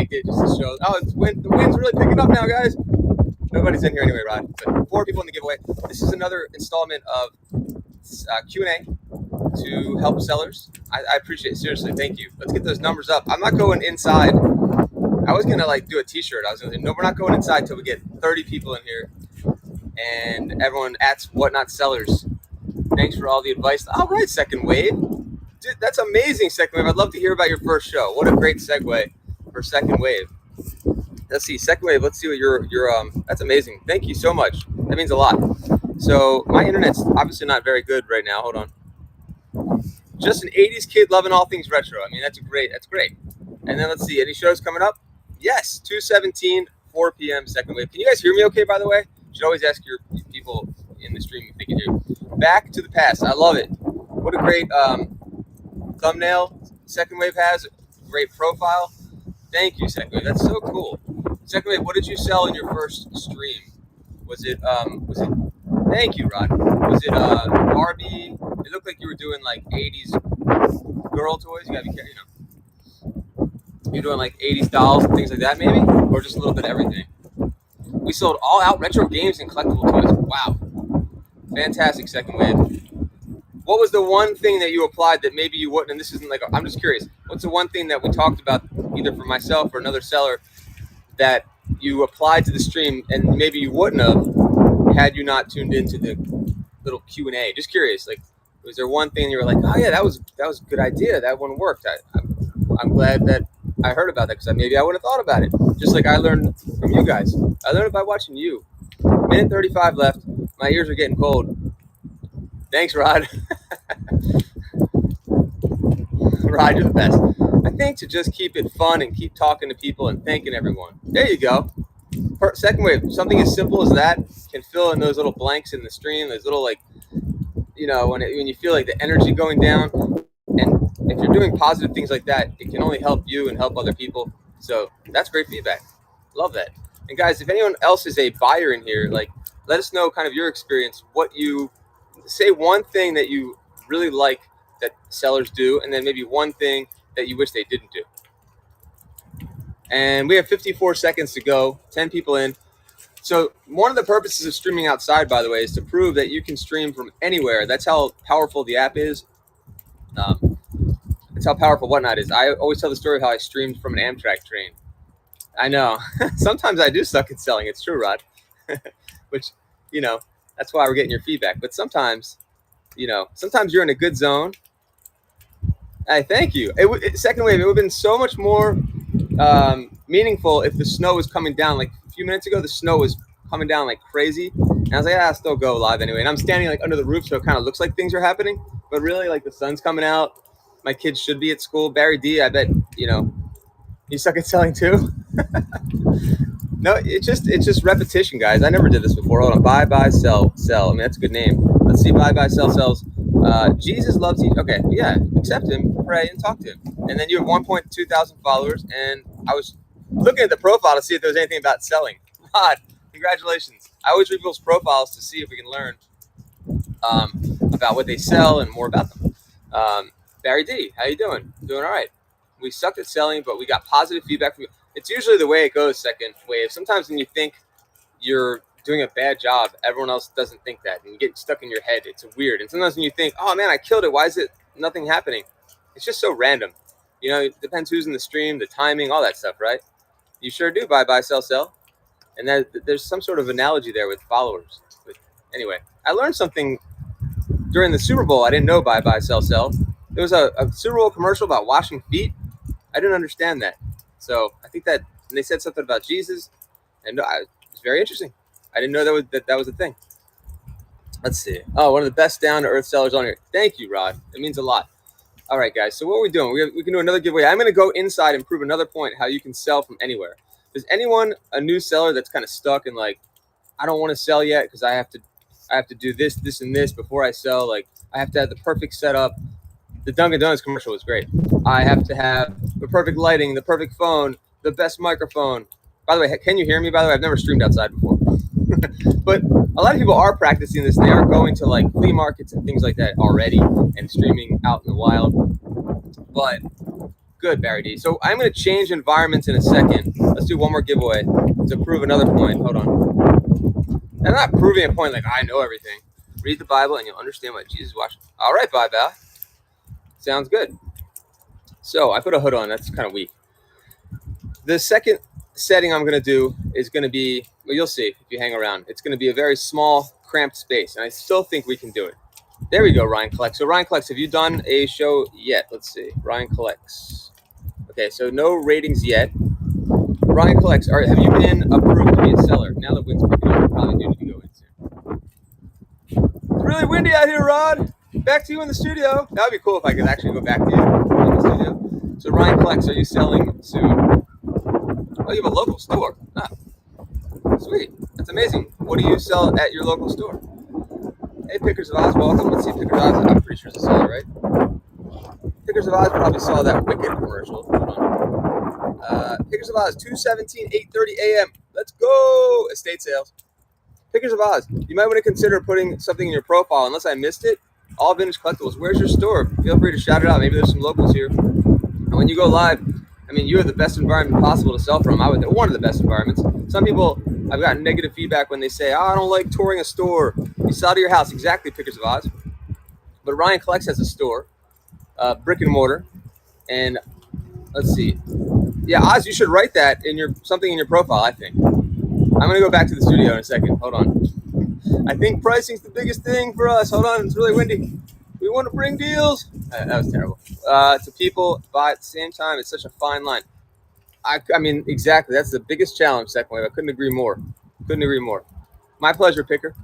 faked it just to show. Oh, the wind's really picking up now, guys. Nobody's in here anyway, Rod. So 4 people in the giveaway. This is another installment of Q&A to help sellers. I appreciate it. Seriously, thank you. Let's get those numbers up. I'm not going inside. I was gonna do a t-shirt. I was gonna say, no, we're not going inside till we get 30 people in here. And everyone at whatnotsellers. Thanks for all the advice. All right, Second Wave. Dude, that's amazing, Second Wave. I'd love to hear about your first show. What a great segue for Second Wave. Let's see, Second Wave. Let's see what your that's amazing. Thank you so much. That means a lot. So my internet's obviously not very good right now. Hold on. Just an 80s kid loving all things retro. I mean, that's great. And then let's see, any shows coming up? Yes, 2/17, 4 p.m. Second Wave. Can you guys hear me okay, by the way? You should always ask your people in the stream if they can hear. Back to the past. I love it. What a great thumbnail Second Wave has. Great profile. Thank you, Second Wave. That's so cool. Second Wave, what did you sell in your first stream? Was it thank you, Rod. Was it Barbie? It looked like you were doing 80s girl toys. You gotta be careful, You're doing 80s dolls and things like that, maybe? Or just a little bit of everything. We sold all out retro games and collectible toys. Wow. Fantastic, Second Wave. What was the one thing that you applied that maybe you wouldn't? And this isn't I'm just curious. What's the one thing that we talked about, either for myself or another seller, that you applied to the stream and maybe you wouldn't have had you not tuned into the little Q&A? Just curious. Was there one thing you were oh yeah, that was a good idea. That one worked. I'm glad that I heard about that because maybe I would have thought about it. Just like I learned from you guys. I learned it by watching you. Minute 35 left. My ears are getting cold. Thanks, Rod. Rod, you're the best. I think to just keep it fun and keep talking to people and thanking everyone. There you go. Second Wave, something as simple as that can fill in those little blanks in the stream, those little when you feel the energy going down. And if you're doing positive things like that, it can only help you and help other people. So that's great feedback. Love that. And guys, if anyone else is a buyer in here, let us know kind of your experience, what you say, one thing that you really like that sellers do, and then maybe one thing that you wish they didn't do. And we have 54 seconds to go, 10 people in. So one of the purposes of streaming outside, by the way, is to prove that you can stream from anywhere. That's how powerful the app is. That's how powerful Whatnot is. I always tell the story of how I streamed from an Amtrak train. I know. Sometimes I do suck at selling. It's true, Rod. Which, that's why we're getting your feedback. But sometimes, sometimes you're in a good zone. Hey, thank you. Second Wave, it would have been so much more meaningful if the snow was coming down. A few minutes ago, the snow was coming down like crazy. And I was I'll still go live anyway. And I'm standing under the roof, so it kind of looks like things are happening. But really, the sun's coming out. My kids should be at school. Barry D, I bet, you suck at selling too? No, it's just repetition, guys. I never did this before. Hold on. Buy, sell. I mean, that's a good name. Let's see. Buy, sell, sells. Jesus loves you. Okay, yeah. Accept him, pray, and talk to him. And then you have 1.2 thousand followers. And I was looking at the profile to see if there was anything about selling. Rod, congratulations. I always read people's profiles to see if we can learn about what they sell and more about them. Barry D, how you doing? Doing all right. We sucked at selling, but we got positive feedback from you. It's usually the way it goes, Second Wave. Sometimes when you think you're doing a bad job, everyone else doesn't think that, and you get stuck in your head. It's weird. And sometimes when you think, oh man, I killed it, why is it nothing happening? It's just so random. It depends who's in the stream, the timing, all that stuff, right? You sure do buy, sell. And there's some sort of analogy there with followers. But anyway, I learned something during the Super Bowl. I didn't know buy, sell. There was a Super Bowl commercial about washing feet. I didn't understand that. So I think that and they said something about Jesus, and it was very interesting. I didn't know that was a thing. Let's see. Oh, one of the best down-to-earth sellers on here. Thank you, Rod. It means a lot. All right, guys. So what are we doing? We can do another giveaway. I'm going to go inside and prove another point how you can sell from anywhere. Is anyone a new seller that's kind of stuck and I don't want to sell yet because I have to do this, and this before I sell. I have to have the perfect setup. The Dunkin' Donuts commercial was great. I have to have the perfect lighting, the perfect phone, the best microphone. By the way, can you hear me? By the way, I've never streamed outside before. But a lot of people are practicing this. They are going to flea markets and things like that already and streaming out in the wild. But Good, Barry D. So I'm going to change environments in a second. Let's do one more giveaway to prove another point. Hold on. I'm not proving a point like I know everything. Read the Bible and you'll understand what Jesus watched. All right, Bible. Sounds good. So I put a hood on. That's kind of weak. The second setting I'm going to do is going to be, well, you'll see if you hang around. It's going to be a very small, cramped space, and I still think we can do it. There we go, Ryan Collects. So Ryan Collects, have you done a show yet? Let's see. Ryan Collects. Okay, so no ratings yet. Ryan Collects, have you been approved to be a seller? Now the wind's picking up, we probably do need to go in soon. It's really windy out here, Rod. Back to you in the studio. That would be cool if I could actually go back to you in the studio. So Ryan Collects, are you selling soon? Oh, you have a local store. Ah, sweet. That's amazing. What do you sell at your local store? Hey, Pickers of Oz, welcome. Let's see, Pickers of Oz. I'm pretty sure it's a seller, right? Pickers of Oz probably saw that Wicked commercial. Hold on. Pickers of Oz, 2/17, 8:30 a.m. Let's go. Estate sales. Pickers of Oz, you might want to consider putting something in your profile. Unless I missed it, all vintage collectibles. Where's your store? Feel free to shout it out. Maybe there's some locals here. And when you go live, I mean, you have the best environment possible to sell from. I would say one of the best environments. Some people, I've gotten negative feedback when they say, I don't like touring a store. You sell to your house. Exactly, Pickers of Oz. But Ryan Collects has a store, brick and mortar. And let's see. Yeah, Oz, you should write that in something in your profile, I think. I'm going to go back to the studio in a second. Hold on. I think pricing's the biggest thing for us. Hold on, it's really windy. We want to bring deals. That was terrible. To people buy at the same time. It's such a fine line. I mean, exactly. That's the biggest challenge, Second Wave. I couldn't agree more. Couldn't agree more. My pleasure, Picker.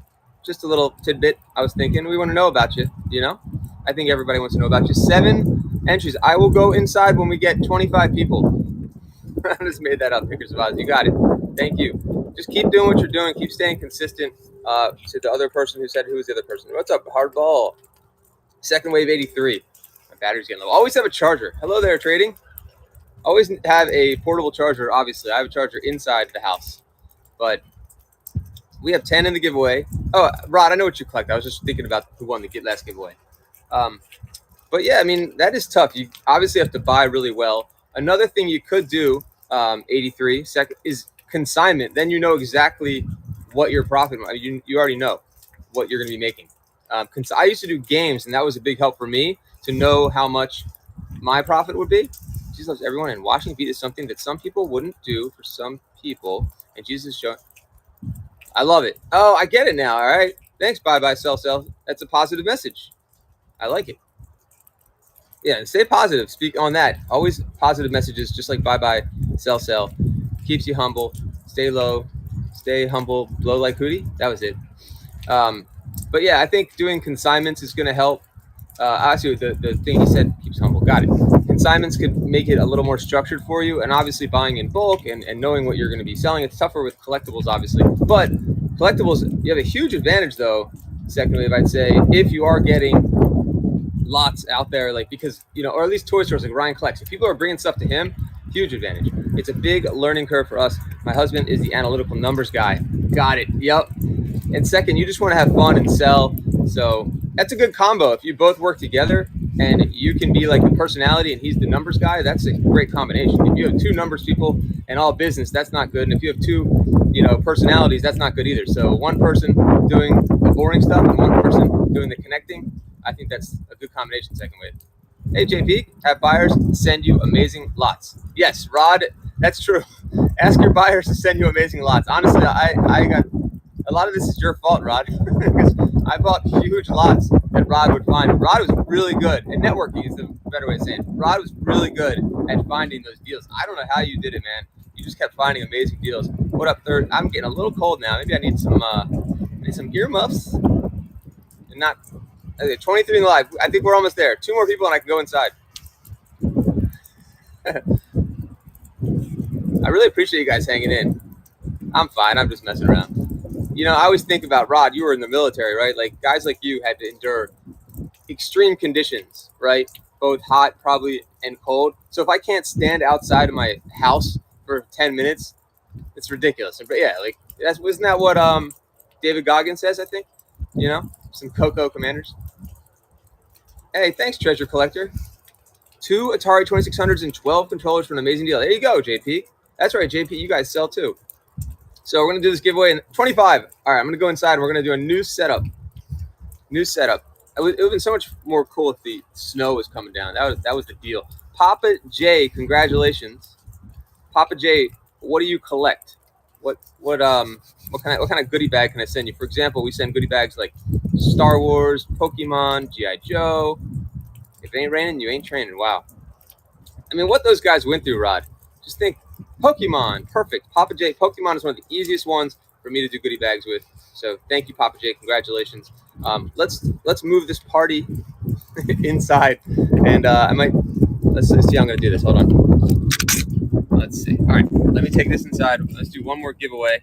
Just a little tidbit. I was thinking we want to know about you, you know? I think everybody wants to know about you. 7 entries. I will go inside when we get 25 people. I just made that up, Pickers of Oz. You got it. Thank you. Just keep doing what you're doing. Keep staying consistent. To the other person who said, who was the other person? What's up, Hardball? Second Wave 83. My battery's getting low. Always have a charger. Hello there, trading. Always have a portable charger, obviously. I have a charger inside the house. But we have 10 in the giveaway. Oh, Rod, I know what you collect. I was just thinking about who won the last giveaway. But yeah, I mean, that is tough. You obviously have to buy really well. Another thing you could do, 83, is consignment. Then you know exactly what your profit, you already know what you're going to be making. I used to do games, and that was a big help for me to know how much my profit would be. Jesus loves everyone, and washing feet is something that some people wouldn't do for some people. And Jesus is showing. I love it. Oh, I get it now. All right. Thanks. Bye. Sell. That's a positive message. I like it. Yeah. Stay positive. Speak on that. Always positive messages, just like bye. Sell. Keeps you humble. Stay low. Stay humble. Blow like Hootie. That was it. But yeah, I think doing consignments is going to help. Actually, the thing he said, keeps humble. Got it. Consignments could make it a little more structured for you, and obviously buying in bulk and knowing what you're going to be selling. It's tougher with collectibles, obviously. But collectibles, you have a huge advantage, though, secondly, if I'd say, if you are getting lots out there, like, because, you know, or at least toy stores like Ryan Collects. If people are bringing stuff to him, huge advantage. It's a big learning curve for us. My husband is the analytical numbers guy. Got it. Yep. And second, you just want to have fun and sell. So that's a good combo. If you both work together and you can be like the personality and he's the numbers guy, that's a great combination. If you have 2 numbers people and all business, that's not good. And if you have 2, you know, personalities, that's not good either. So one person doing the boring stuff and one person doing the connecting, I think that's a good combination, Second Wave. Hey, JP, have buyers send you amazing lots. Yes, Rod, that's true. Ask your buyers to send you amazing lots. Honestly, I got a lot of this is your fault, Rod, because I bought huge lots that Rod would find. Rod was really good, and networking is the better way of saying it. Rod was really good at finding those deals. I don't know how you did it, man. You just kept finding amazing deals. What up, third? I'm getting a little cold now. Maybe I need some earmuffs. And not 23 in the live. I think we're almost there. 2 more people, and I can go inside. I really appreciate you guys hanging in. I'm fine. I'm just messing around. You know, I always think about, Rod, you were in the military, right? Like, guys like you had to endure extreme conditions, right? Both hot, probably, and cold. So if I can't stand outside of my house for 10 minutes, it's ridiculous. But yeah, like, wasn't that what David Goggins says, I think? You know, some Coco Commanders. Hey, thanks, Treasure Collector. 2 Atari 2600s and 12 controllers for an amazing deal. There you go, JP. That's right, JP. You guys sell too. So we're going to do this giveaway in 25. All right, I'm going to go inside and we're going to do a new setup. New setup. It would have been so much more cool if the snow was coming down. That was the deal. Papa J, congratulations. Papa J, what do you collect? What kind of goodie bag can I send you? For example, we send goodie bags like Star Wars, Pokemon, G.I. Joe. If it ain't raining, you ain't training. Wow. I mean, what those guys went through, Rod. Just think, Pokemon, perfect. Papa J, Pokemon is one of the easiest ones for me to do goodie bags with. So thank you, Papa J. Congratulations. Let's move this party inside, and let's see how I'm gonna do this. Hold on. Let's see. All right, let me take this inside. Let's do one more giveaway,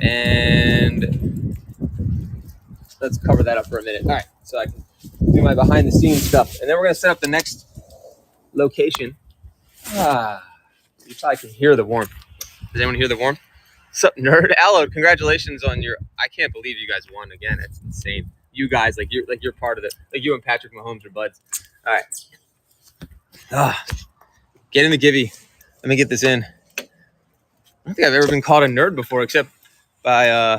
and let's cover that up for a minute. All right, so I can do my behind the scenes stuff, and then we're gonna set up the next location. You probably can hear the warmth. Does anyone hear the warmth? What's up, nerd? Aloe, congratulations on your. I can't believe you guys won again. That's insane. You guys, you're part of it. Like you and Patrick Mahomes are buds. All right. Get in the givey. Let me get this in. I don't think I've ever been called a nerd before, except by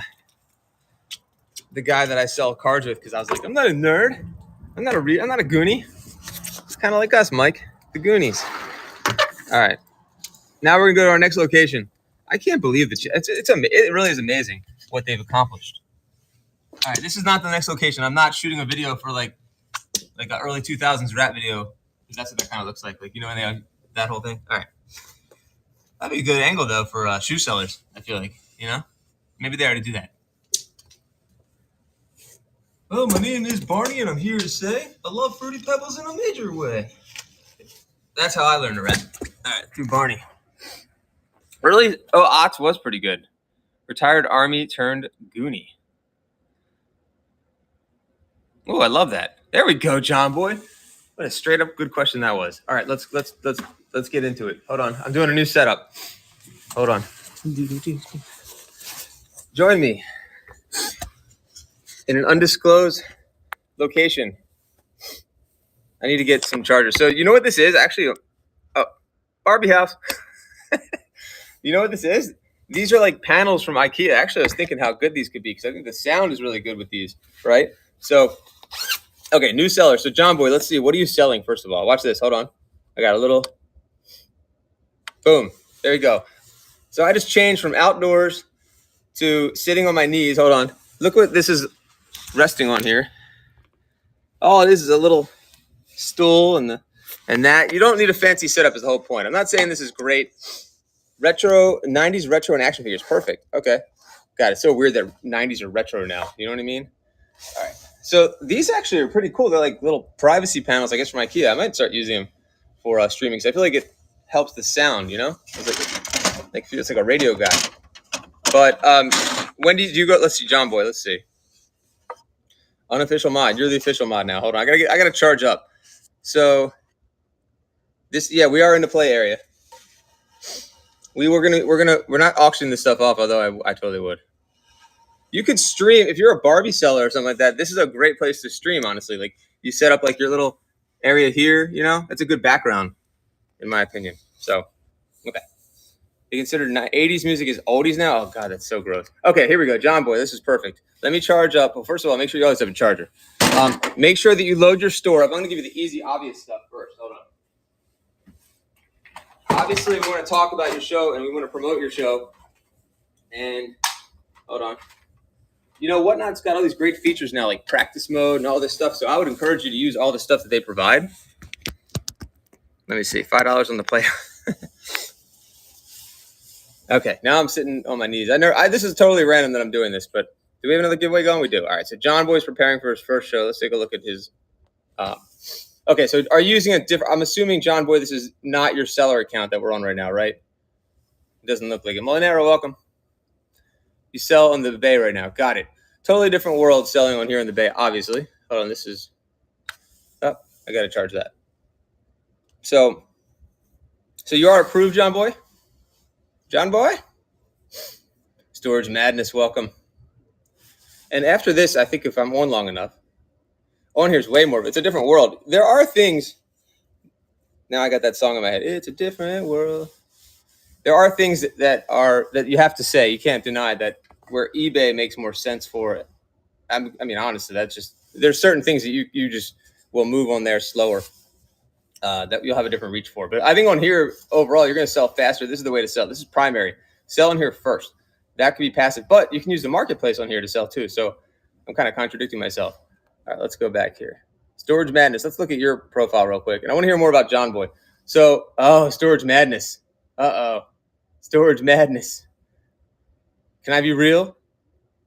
the guy that I sell cards with, because I was like, I'm not a nerd. I'm not a Goonie. It's kind of like us, Mike. The Goonies. All right. Now we're gonna go to our next location. I can't believe that it really is amazing what they've accomplished. All right, this is not the next location. I'm not shooting a video for like an early 2000s rap video, because that's what that kind of looks like. Like, you know, that whole thing. All right, that'd be a good angle though for shoe sellers. I feel like, you know, maybe they already do that. Oh, my name is Barney, and I'm here to say I love Fruity Pebbles in a major way. That's how I learned to rap. All right, through Barney. Really? Oh, Ox was pretty good. Retired Army turned Goonie. Oh, I love that. There we go, John Boy. What a straight up good question that was. All right, let's get into it. Hold on, I'm doing a new setup. Hold on. Join me in an undisclosed location. I need to get some chargers. So you know what this is? Actually, Barbie house. You know what this is? These are like panels from IKEA. Actually, I was thinking how good these could be, because I think the sound is really good with these, right? So, okay, new seller. So John Boy, let's see. What are you selling, first of all? Watch this. Hold on. I got a little. Boom. There you go. So I just changed from outdoors to sitting on my knees. Hold on. Look what this is resting on here. Oh, this is a little stool and that. You don't need a fancy setup is the whole point. I'm not saying this is great. Retro, 90s retro and action figures. Perfect. Okay. God, it's so weird that 90s are retro now. You know what I mean? All right. So these actually are pretty cool. They're like little privacy panels, I guess, from IKEA. I might start using them for streaming, because I feel like it helps the sound, you know? It's like a radio guy. But when did you go? Let's see, John Boy. Let's see. Unofficial mod. You're the official mod now. Hold on. I gotta charge up. So this, yeah, we are in the play area. We're not auctioning this stuff off, although I totally would. You could stream if you're a Barbie seller or something like that. This is a great place to stream, honestly. Like, you set up like your little area here, you know, it's a good background, in my opinion. So, okay. You consider 80s music is oldies now? Oh God, that's so gross. Okay, here we go. John Boy, this is perfect. Let me charge up. Well, first of all, make sure you always have a charger. Make sure that you load your store up. I'm gonna give you the easy, obvious stuff first. Hold on. Obviously, we want to talk about your show and we want to promote your show. And hold on. You know, Whatnot's got all these great features now, like practice mode and all this stuff. So I would encourage you to use all the stuff that they provide. Let me see, $5 on the play. Okay, now I'm sitting on my knees. This is totally random that I'm doing this, but do we have another giveaway going? We do. All right, so John Boy's preparing for his first show. Let's take a look at his. Okay, so are you using a different? I'm assuming, John Boy, this is not your seller account that we're on right now, right? It doesn't look like it. Molinero, welcome. You sell on the Bay right now. Got it. Totally different world selling on here in the Bay, obviously. Hold on, this is. Oh, I got to charge that. So you are approved, John Boy? John Boy? Storage Madness, welcome. And after this, I think if I'm on long enough, On here's way more. It's a different world. There are things. Now I got that song in my head. It's a different world. There are things that you have to say. You can't deny that where eBay makes more sense for it. I mean, honestly, that's just, there's certain things that you just will move on there slower. That you'll have a different reach for. But I think on here, overall, you're going to sell faster. This is the way to sell. This is primary. Sell in here first. That could be passive. But you can use the marketplace on here to sell too. So I'm kind of contradicting myself. All right, let's go back here. Storage Madness. Let's look at your profile real quick. And I want to hear more about John Boy. So, Storage Madness. Storage Madness. Can I be real?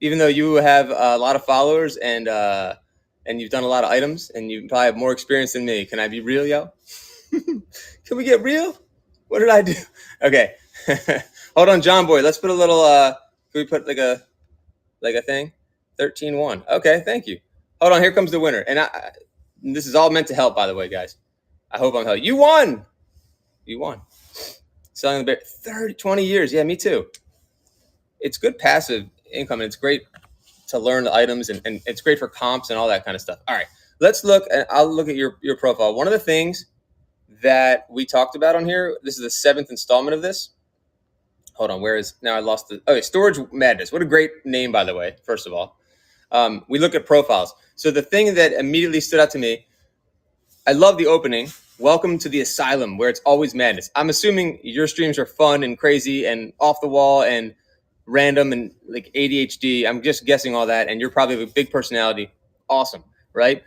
Even though you have a lot of followers and you've done a lot of items and you probably have more experience than me. Can I be real, yo? Can we get real? What did I do? Okay. Hold on, John Boy. Let's put a little, can we put like a thing? 13-1. Okay, thank you. Hold on, here comes the winner. And this is all meant to help, by the way, guys. I hope I'm helping. You won. You won. Selling the bear 20 years. Yeah, me too. It's good passive income, and it's great to learn the items, and it's great for comps and all that kind of stuff. All right, let's look, and I'll look at your profile. One of the things that we talked about on here, this is the 7th installment of this. Hold on, where is, now I lost the, okay, Storage Madness. What a great name, by the way, first of all. We look at profiles. So the thing that immediately stood out to me, I love the opening. Welcome to the asylum where it's always madness. I'm assuming your streams are fun and crazy and off the wall and random and like ADHD. I'm just guessing all that. And you're probably a big personality. Awesome, right?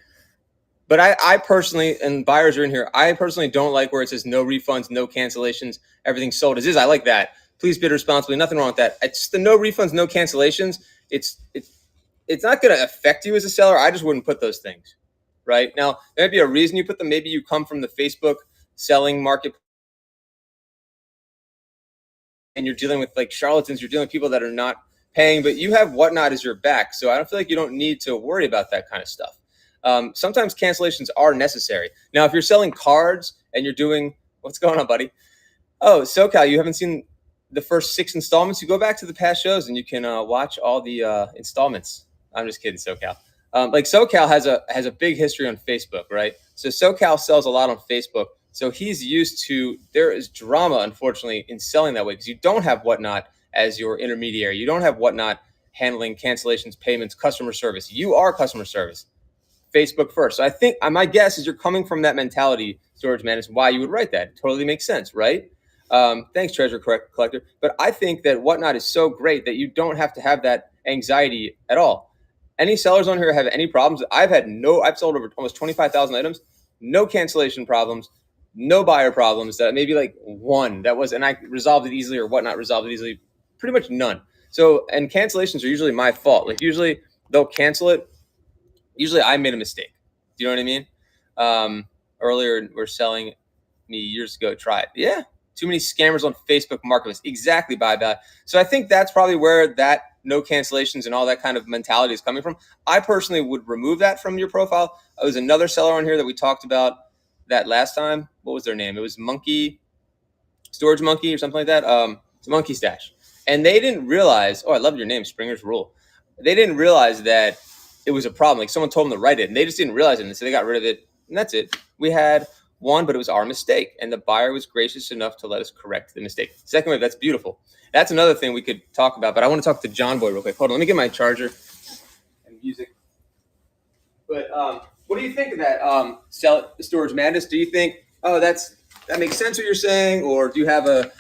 But I personally, and buyers are in here, I personally don't like where it says no refunds, no cancellations, everything's sold as is. I like that. Please bid responsibly. Nothing wrong with that. It's the no refunds, no cancellations. It's not going to affect you as a seller. I just wouldn't put those things. Right now, there might be a reason you put them. Maybe you come from the Facebook selling market and you're dealing with like charlatans. You're dealing with people that are not paying, but you have Whatnot as your back. So I don't feel like you don't need to worry about that kind of stuff. Sometimes cancellations are necessary. Now, if you're selling cards and you're doing, what's going on, buddy? Oh, SoCal, you haven't seen the first 6 installments. You go back to the past shows and you can watch all the installments. I'm just kidding, SoCal. Like SoCal has a big history on Facebook, right? So SoCal sells a lot on Facebook. So he's used to, there is drama, unfortunately, in selling that way because you don't have Whatnot as your intermediary. You don't have Whatnot handling cancellations, payments, customer service. You are customer service. Facebook first. So I think my guess is you're coming from that mentality, Storage Man, is why you would write that. It totally makes sense, right? Thanks, Treasure Collector. But I think that Whatnot is so great that you don't have to have that anxiety at all. Any sellers on here have any problems? I've sold over almost 25,000 items, no cancellation problems, no buyer problems. That maybe like one that was, and I resolved it easily, or Whatnot resolved it easily. Pretty much none. So, and cancellations are usually my fault. Like usually they'll cancel it. Usually I made a mistake. Do you know what I mean? Earlier we're selling me years ago. Try it. Yeah. Too many scammers on Facebook Marketplace. Exactly, buy. So I think that's probably where that no cancellations and all that kind of mentality is coming from. I personally would remove that from your profile. There was another seller on here that we talked about that last time. What was their name? It was Storage Monkey or something like that. It's Monkey Stash. And they didn't realize, oh, I love your name, Springer's Rule. They didn't realize that it was a problem. Like someone told them to write it and they just didn't realize it. And so they got rid of it. And that's it. We had one, but it was our mistake. And the buyer was gracious enough to let us correct the mistake. Second wave, that's beautiful. That's another thing we could talk about, but I want to talk to John Boy real quick. Hold on, let me get my charger and music. But what do you think of that Storage Madness? Do you think, oh, that makes sense what you're saying? Or do you have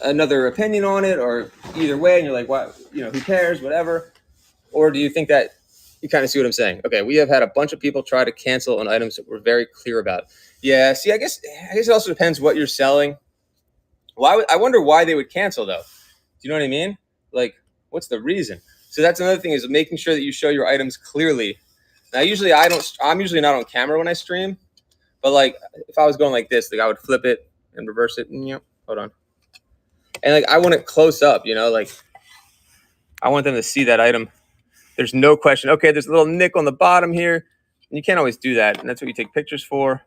another opinion on it? Or either way, and you're like, what, who cares, whatever? Or do you think that you kind of see what I'm saying? Okay, we have had a bunch of people try to cancel on items that we're very clear about. Yeah, see, I guess it also depends what you're selling. I wonder why they would cancel, though. Do you know what I mean? Like, what's the reason? So that's another thing, is making sure that you show your items clearly. Now, usually I'm usually not on camera when I stream, but like if I was going like this, like I would flip it and reverse it. And, hold on. And like I want it close up, like I want them to see that item. There's no question. Okay, there's a little nick on the bottom here. And you can't always do that. And that's what you take pictures for.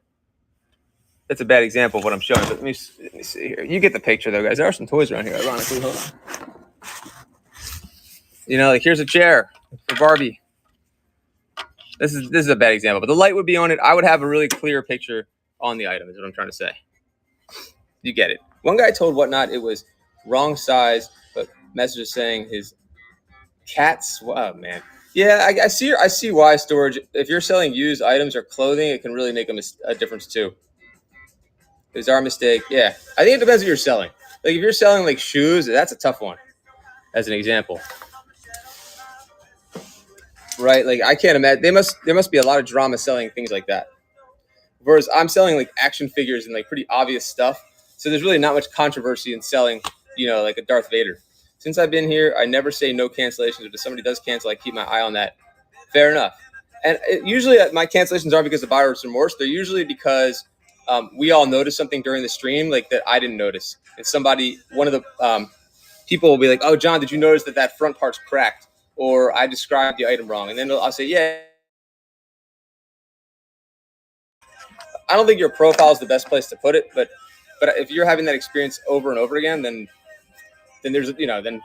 That's a bad example of what I'm showing, but let me see here. You get the picture, though, guys. There are some toys around here, ironically. Hold on. Like here's a chair for Barbie. This is a bad example, but the light would be on it. I would have a really clear picture on the item is what I'm trying to say. You get it. One guy told Whatnot it was wrong size, but messages saying his cat's. Oh man, yeah, I see why storage. If you're selling used items or clothing, it can really make a difference too. It was our mistake. Yeah, I think it depends what you're selling. Like if you're selling like shoes, that's a tough one. As an example, right? Like I can't imagine there must be a lot of drama selling things like that. Whereas I'm selling like action figures and like pretty obvious stuff. So there's really not much controversy in selling, like a Darth Vader. Since I've been here, I never say no cancellations. But if somebody does cancel, I keep my eye on that. Fair enough. And usually my cancellations aren't because of buyer's remorse. They're usually because we all noticed something during the stream like that I didn't notice. And one of the people will be like, "Oh, John, did you notice that front part's cracked?" Or I described the item wrong. And then I'll say, "Yeah. I don't think your profile is the best place to put it, but if you're having that experience over and over again, then there's then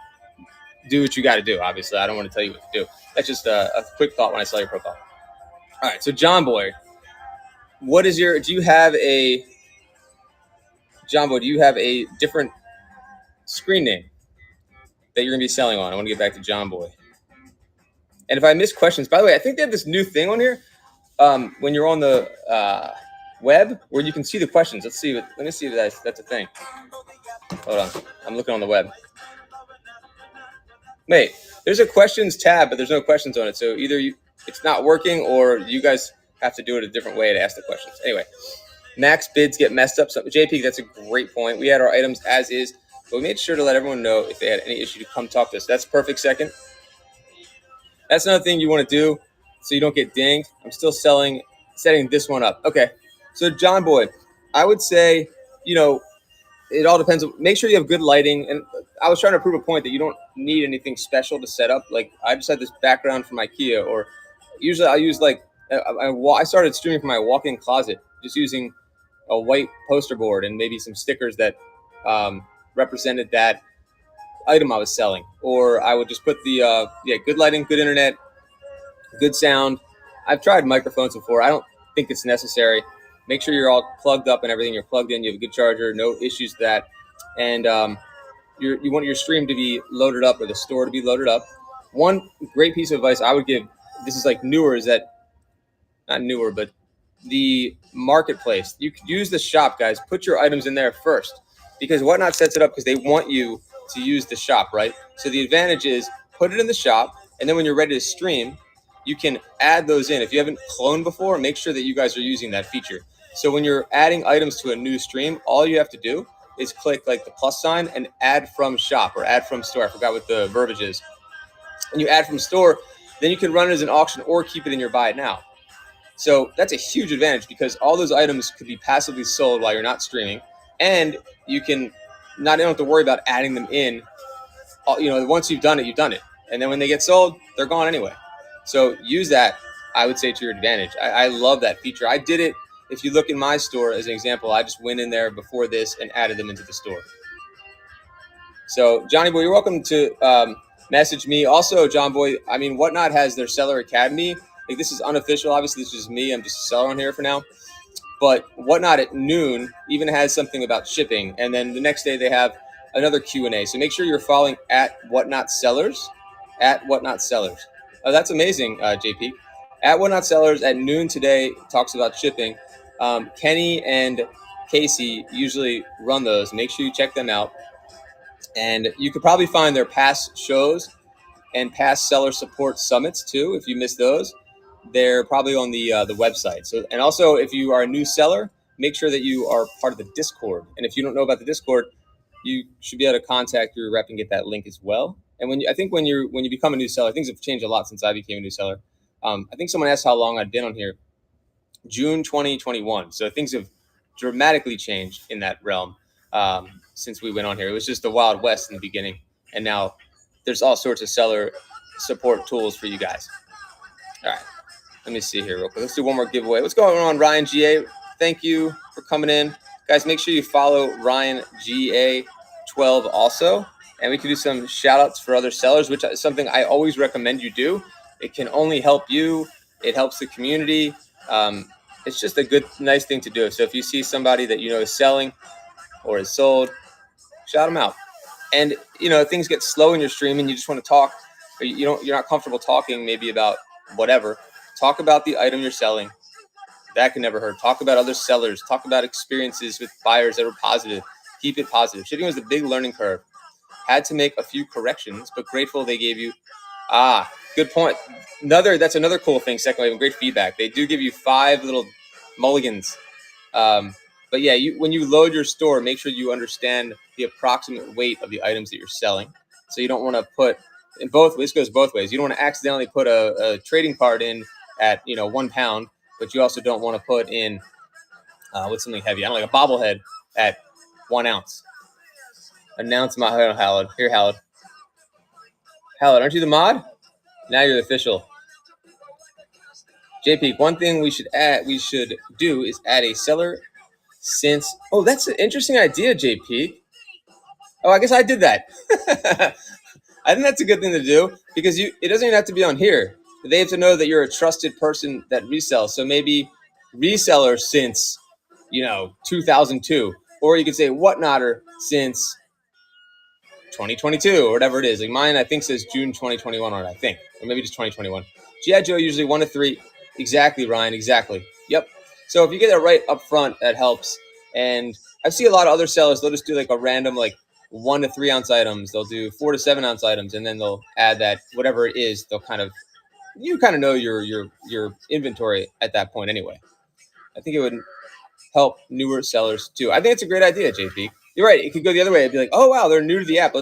do what you got to do. Obviously, I don't want to tell you what to do. That's just a quick thought when I saw your profile. All right, so John Boy, do you have a different screen name that you're gonna be selling on? I want to get back to John Boy. And if I miss questions, by the way, I think they have this new thing on here when you're on the web where you can see the questions. Let me see if that's a thing. Hold on, I'm looking on the web. Wait, there's a questions tab, but there's no questions on it. So either it's not working or you guys have to do it a different way to ask the questions. Anyway, max bids get messed up. So JP, that's a great point. We had our items as is, but we made sure to let everyone know if they had any issue to come talk to us. That's perfect second. That's another thing you want to do so you don't get dinged. I'm still setting this one up. Okay, so John Boy, I would say, it all depends. Make sure you have good lighting. And I was trying to prove a point that you don't need anything special to set up. Like I just had this background from IKEA, or usually I use I started streaming from my walk-in closet, just using a white poster board and maybe some stickers that represented that item I was selling. Or I would just put the good lighting, good internet, good sound. I've tried microphones before. I don't think it's necessary. Make sure you're all plugged up and everything. You're plugged in. You have a good charger. No issues with that. And you want your stream to be loaded up or the store to be loaded up. One great piece of advice I would give, this is like newer, is that not newer, but the marketplace. You could use the shop, guys. Put your items in there first because Whatnot sets it up because they want you to use the shop, right? So the advantage is put it in the shop, and then when you're ready to stream, you can add those in. If you haven't cloned before, make sure that you guys are using that feature. So when you're adding items to a new stream, all you have to do is click like the plus sign and add from shop or add from store. I forgot what the verbiage is. When you add from store, then you can run it as an auction or keep it in your buy it now. So that's a huge advantage because all those items could be passively sold while you're not streaming, and you don't have to worry about adding them in. Once you've done it, you've done it, and then when they get sold, they're gone anyway. So use that, I would say, to your advantage. I love that feature. I did it. If you look in my store as an example, I just went in there before this and added them into the store. So Johnny Boy, you're welcome to message me. Also, John Boy, Whatnot has their Seller Academy. Like this is unofficial. Obviously, this is me. I'm just a seller on here for now. But Whatnot at noon even has something about shipping. And then the next day they have another Q&A. So make sure you're following at whatnotsellers. Oh, that's amazing, JP. At whatnotsellers at noon today talks about shipping. Kenny and Casey usually run those. Make sure you check them out. And you could probably find their past shows and past seller support summits too. If you missed those, they're probably on the website. So, and also if you are a new seller, make sure that you are part of the Discord. And if you don't know about the Discord, you should be able to contact your rep and get that link as well. And when you become a new seller, things have changed a lot since I became a new seller. I think someone asked how long I'd been on here. June 2021. So things have dramatically changed in that realm since we went on here. It was just the Wild West in the beginning, and now there's all sorts of seller support tools for you guys. All right, let me see here real quick. Let's do one more giveaway. What's going on, Ryan GA? Thank you for coming in, guys. Make sure you follow Ryan GA12 also, and we can do some shout outs for other sellers, which is something I always recommend you do. It can only help you It helps the community. It's just a good, nice thing to do. So if you see somebody that you know is selling or is sold, shout them out. And things get slow in your stream, and you just want to talk, or you're not comfortable talking maybe about whatever. Talk about the item you're selling. That can never hurt. Talk about other sellers. Talk about experiences with buyers that were positive. Keep it positive. Shipping was a big learning curve. Had to make a few corrections, but grateful they gave you. Good point. That's another cool thing. Second Wave, great feedback. They do give you 5 little mulligans. But yeah, when you load your store, make sure you understand the approximate weight of the items that you're selling. So you don't want to put this goes both ways. You don't want to accidentally put a trading card in at 1 pound, but you also don't want to put in what's something heavy. I don't like a bobblehead at 1 ounce. Announce my Howard. Here, Howard. Howard, aren't you the mod? Now you're the official. JP, one thing we should do is add a seller since. Oh, that's an interesting idea, JP. Oh, I guess I did that. I think that's a good thing to do because it doesn't even have to be on here. They have to know that you're a trusted person that resells. So maybe reseller since 2002, or you could say whatnotter since 2022 or whatever it is. Like mine, I think says June 2021 on it, I think, or maybe just 2021. G.I. Joe usually 1 to 3. Exactly, Ryan. Exactly. Yep. So if you get that right up front, that helps. And I see a lot of other sellers. They'll just do like a random 1 to 3 ounce items. They'll do 4 to 7 ounce items, and then they'll add that whatever it is. They'll kind of know your inventory at that point anyway. I think it would help newer sellers too. I think it's a great idea, JP. You're right. It could go the other way. It'd be like, oh wow, they're new to the app.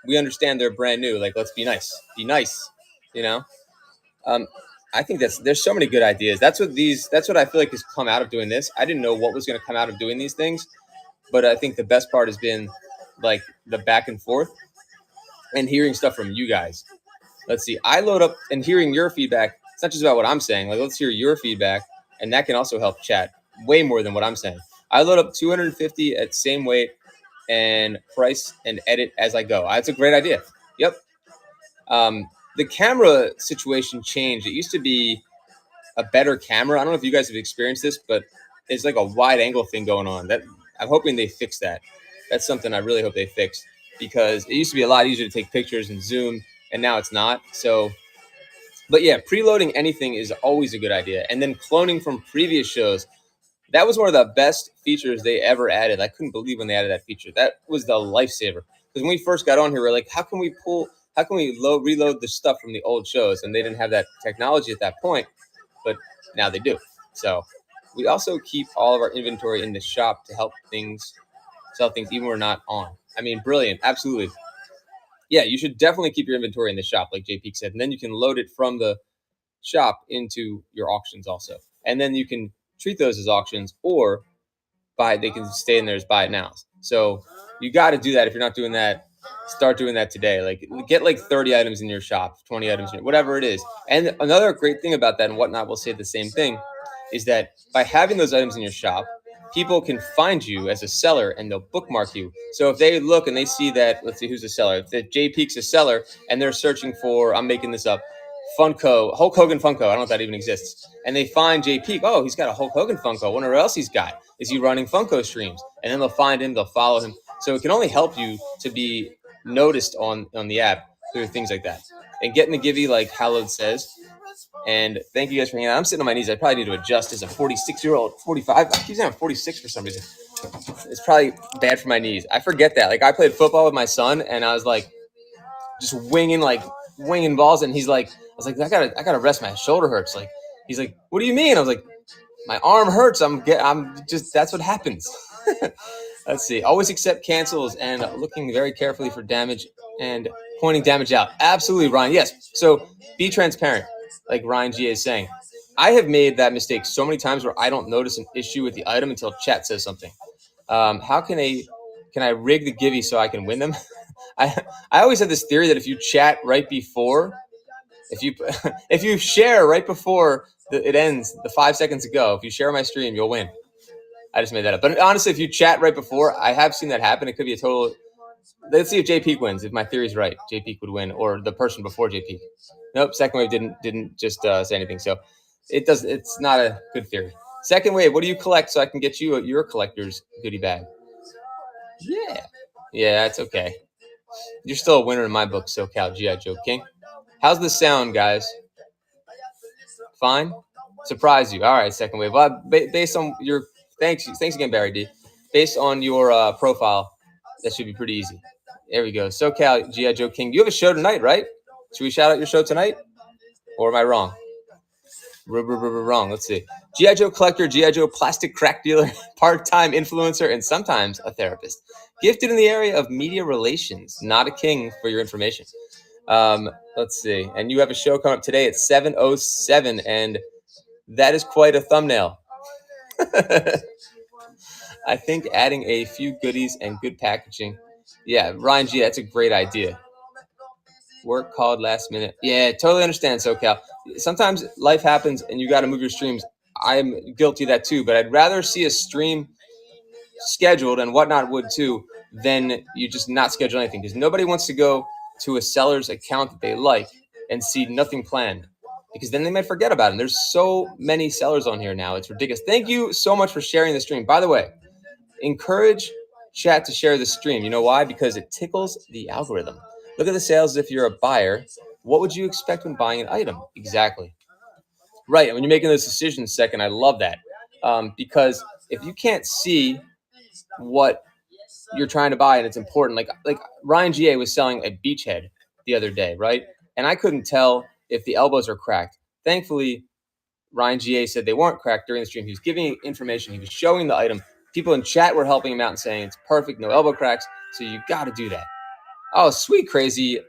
We understand they're brand new. Let's be nice. Be nice. I think there's so many good ideas. That's what I feel like has come out of doing this. I didn't know what was going to come out of doing these things, but I think the best part has been the back and forth and hearing stuff from you guys. Let's see. I load up and hearing your feedback. It's not just about what I'm saying. Let's hear your feedback, and that can also help chat way more than what I'm saying. I load up 250 at same weight and price and edit as I go. That's a great idea. Yep. The camera situation changed. It used to be a better camera. I don't know if you guys have experienced this, but it's like a wide angle thing going on. That I'm hoping they fix that. That's something I really hope they fix because it used to be a lot easier to take pictures and zoom, and now it's not. So, but yeah, preloading anything is always a good idea. And then cloning from previous shows. That was one of the best features they ever added. I couldn't believe when they added that feature. That was the lifesaver. Because when we first got on here, we were like, how can we reload the stuff from the old shows? And they didn't have that technology at that point, but now they do. So we also keep all of our inventory in the shop to help sell things even when we're not on. I mean, brilliant. Absolutely. Yeah, you should definitely keep your inventory in the shop, like JP said. And then you can load it from the shop into your auctions also. And then you can treat those as auctions, or they can stay in there as buy it nows. So you got to do that. If you're not doing that, start doing that today. Get 30 items in your shop, 20 items, whatever it is. And another great thing about that, and Whatnot will say the same thing, is that by having those items in your shop, people can find you as a seller and they'll bookmark you. So if they look and they see that, let's see who's a seller. If the J Peak's a seller and they're searching for, I'm making this up, Funko, Hulk Hogan Funko. I don't know if that even exists. And they find J Peak. Oh, he's got a Hulk Hogan Funko. I wonder what else he's got. Is he running Funko streams? And then they'll find him. They'll follow him. So it can only help you to be noticed on the app through things like that. And getting the Givey, like Hallowed says. And thank you guys for hanging out. I'm sitting on my knees. I probably need to adjust as a 46-year-old, 45. I keep saying I'm 46 for some reason. It's probably bad for my knees. I forget that. I played football with my son, and I was just winging balls, and he's like, I was like, I gotta rest. My shoulder hurts. He's like, what do you mean? I was like, my arm hurts. That's what happens. Let's see. Always accept cancels and looking very carefully for damage and pointing damage out. Absolutely, Ryan. Yes. So be transparent, like Ryan G is saying. I have made that mistake so many times where I don't notice an issue with the item until chat says something. How can I rig the Givey so I can win them? I always had this theory that if you chat right before, if you share right before it ends, the 5 seconds ago, if you share my stream, you'll win. I just made that up. But honestly, if you chat right before, I have seen that happen. It could be a total. Let's see if J Peak wins. If my theory is right, J Peak would win, or the person before J Peak. Nope. Second wave didn't just say anything. So it does. It's not a good theory. Second wave. What do you collect so I can get you your collector's goodie bag? Yeah. Yeah, it's okay. You're still a winner in my book, SoCal G.I. Joe King. How's the sound, guys? Fine. Surprise you. All right, second wave. Well, based on your thanks again, Barry D. Based on your profile, that should be pretty easy. There we go. SoCal G.I. Joe King. You have a show tonight, right? Should we shout out your show tonight? Or am I wrong? Wrong. Let's see. G.I. Joe collector, G.I. Joe plastic crack dealer, part-time influencer, and sometimes a therapist. Gifted in the area of media relations. Not a king for your information. Let's see. And you have a show coming up today at 7:07, and that is quite a thumbnail. I think adding a few goodies and good packaging. Yeah, Ryan G, that's a great idea. Work called last minute. Yeah, totally understand, SoCal. Sometimes life happens and you got to move your streams. I'm guilty of that too, but I'd rather see a stream scheduled, and Whatnot would too, than you just not schedule anything, because nobody wants to go to a seller's account that they like and see nothing planned, because then they might forget about it. And there's so many sellers on here now. It's ridiculous. Thank you so much for sharing the stream. By the way, encourage chat to share the stream. You know why? Because it tickles the algorithm. Look at the sales as if you're a buyer. What would you expect when buying an item? Exactly. Right. And when you're making those decisions, second, I love that. Because if you can't see what you're trying to buy and it's important, like Ryan GA was selling a beachhead the other day, right? And I couldn't tell if the elbows are cracked. Thankfully, Ryan GA said they weren't cracked during the stream. He was giving information. He was showing the item. People in chat were helping him out and saying it's perfect, no elbow cracks. So you got to do that. Oh, sweet, Crazy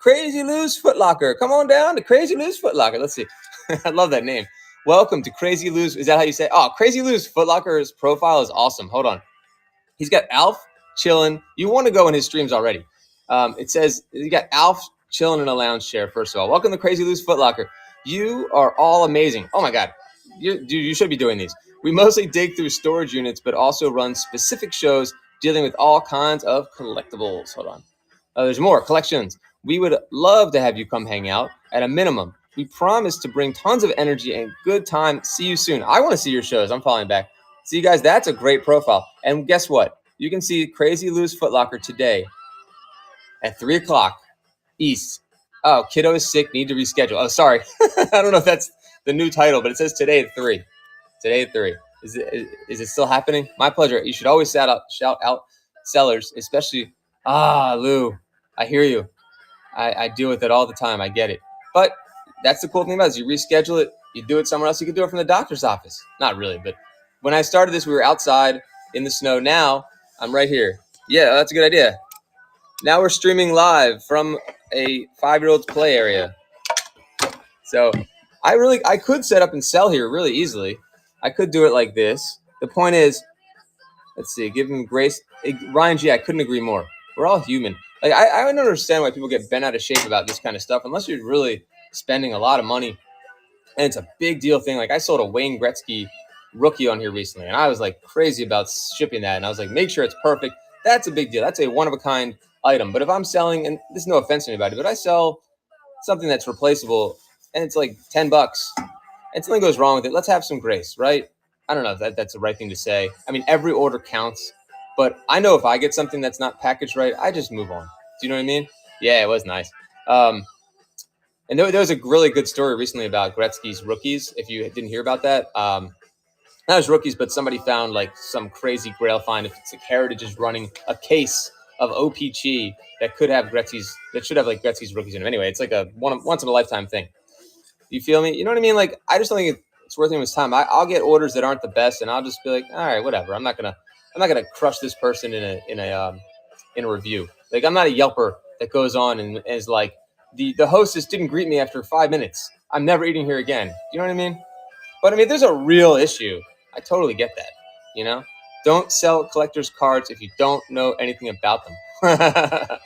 Lou's Footlocker. Come on down to Crazy Lou's Footlocker. Let's see. I love that name. Welcome to Crazy Lou's. Is that how you say? Oh, Crazy Lou's Footlocker's profile is awesome. Hold on. He's got Alf chilling. You want to go in his streams already. It says you got Alf chilling in a lounge chair. First of all, welcome to Crazy Lou's Footlocker. You are all amazing. Oh my God, you should be doing these. We mostly dig through storage units, but also run specific shows dealing with all kinds of collectibles. Hold on. There's more collections. We would love to have you come hang out. At a minimum, we promise to bring tons of energy and good time. See you soon. I want to see your shows. I'm following back. See, you guys, that's a great profile. And guess what? You can see Crazy Lou's Footlocker today at 3 o'clock East. Oh, kiddo is sick. Need to reschedule. Oh, sorry. I don't know if that's the new title, but it says today at 3. Today at 3. Is it still happening? My pleasure. You should always shout out sellers, especially. Lou, I hear you. I deal with it all the time. I get it. But that's the cool thing about it, is you reschedule it. You do it somewhere else. You can do it from the doctor's office. Not really, but when I started this, we were outside in the snow. Now I'm right here. Yeah, that's a good idea. Now we're streaming live from a 5-year-old's play area. So I could set up and sell here really easily. I could do it like this. The point is, let's see, give him grace. Ryan G, I couldn't agree more. We're all human. Like I don't understand why people get bent out of shape about this kind of stuff unless you're really spending a lot of money. And it's a big deal thing. Like I sold a Wayne Gretzky rookie on here recently, and I was like crazy about shipping that. And I was like, make sure it's perfect. That's a big deal. That's a one-of-a-kind item. But if I'm selling, and this is no offense to anybody, but I sell something that's replaceable and it's like $10 and something goes wrong with it, let's have some grace, right? I don't know if that's the right thing to say. I mean, every order counts, but I know if I get something that's not packaged right, I just move on. Do you know what I mean? Yeah, it was nice. And there was a really good story recently about Gretzky's rookies. If you didn't hear about that, not as rookies, but somebody found like some crazy grail find. If it's like Heritage is running a case of OPG that could have that should have like Gretzky's rookies in them. Anyway, it's like a once in a lifetime thing. You feel me? You know what I mean? Like I just don't think it's worth anyone's time. I'll get orders that aren't the best, and I'll just be like, all right, whatever. I'm not gonna crush this person in a review. Like I'm not a Yelper that goes on and is like, the hostess didn't greet me after 5 minutes. I'm never eating here again. You know what I mean? But I mean, there's a real issue. I totally get that. You know, don't sell collector's cards if you don't know anything about them.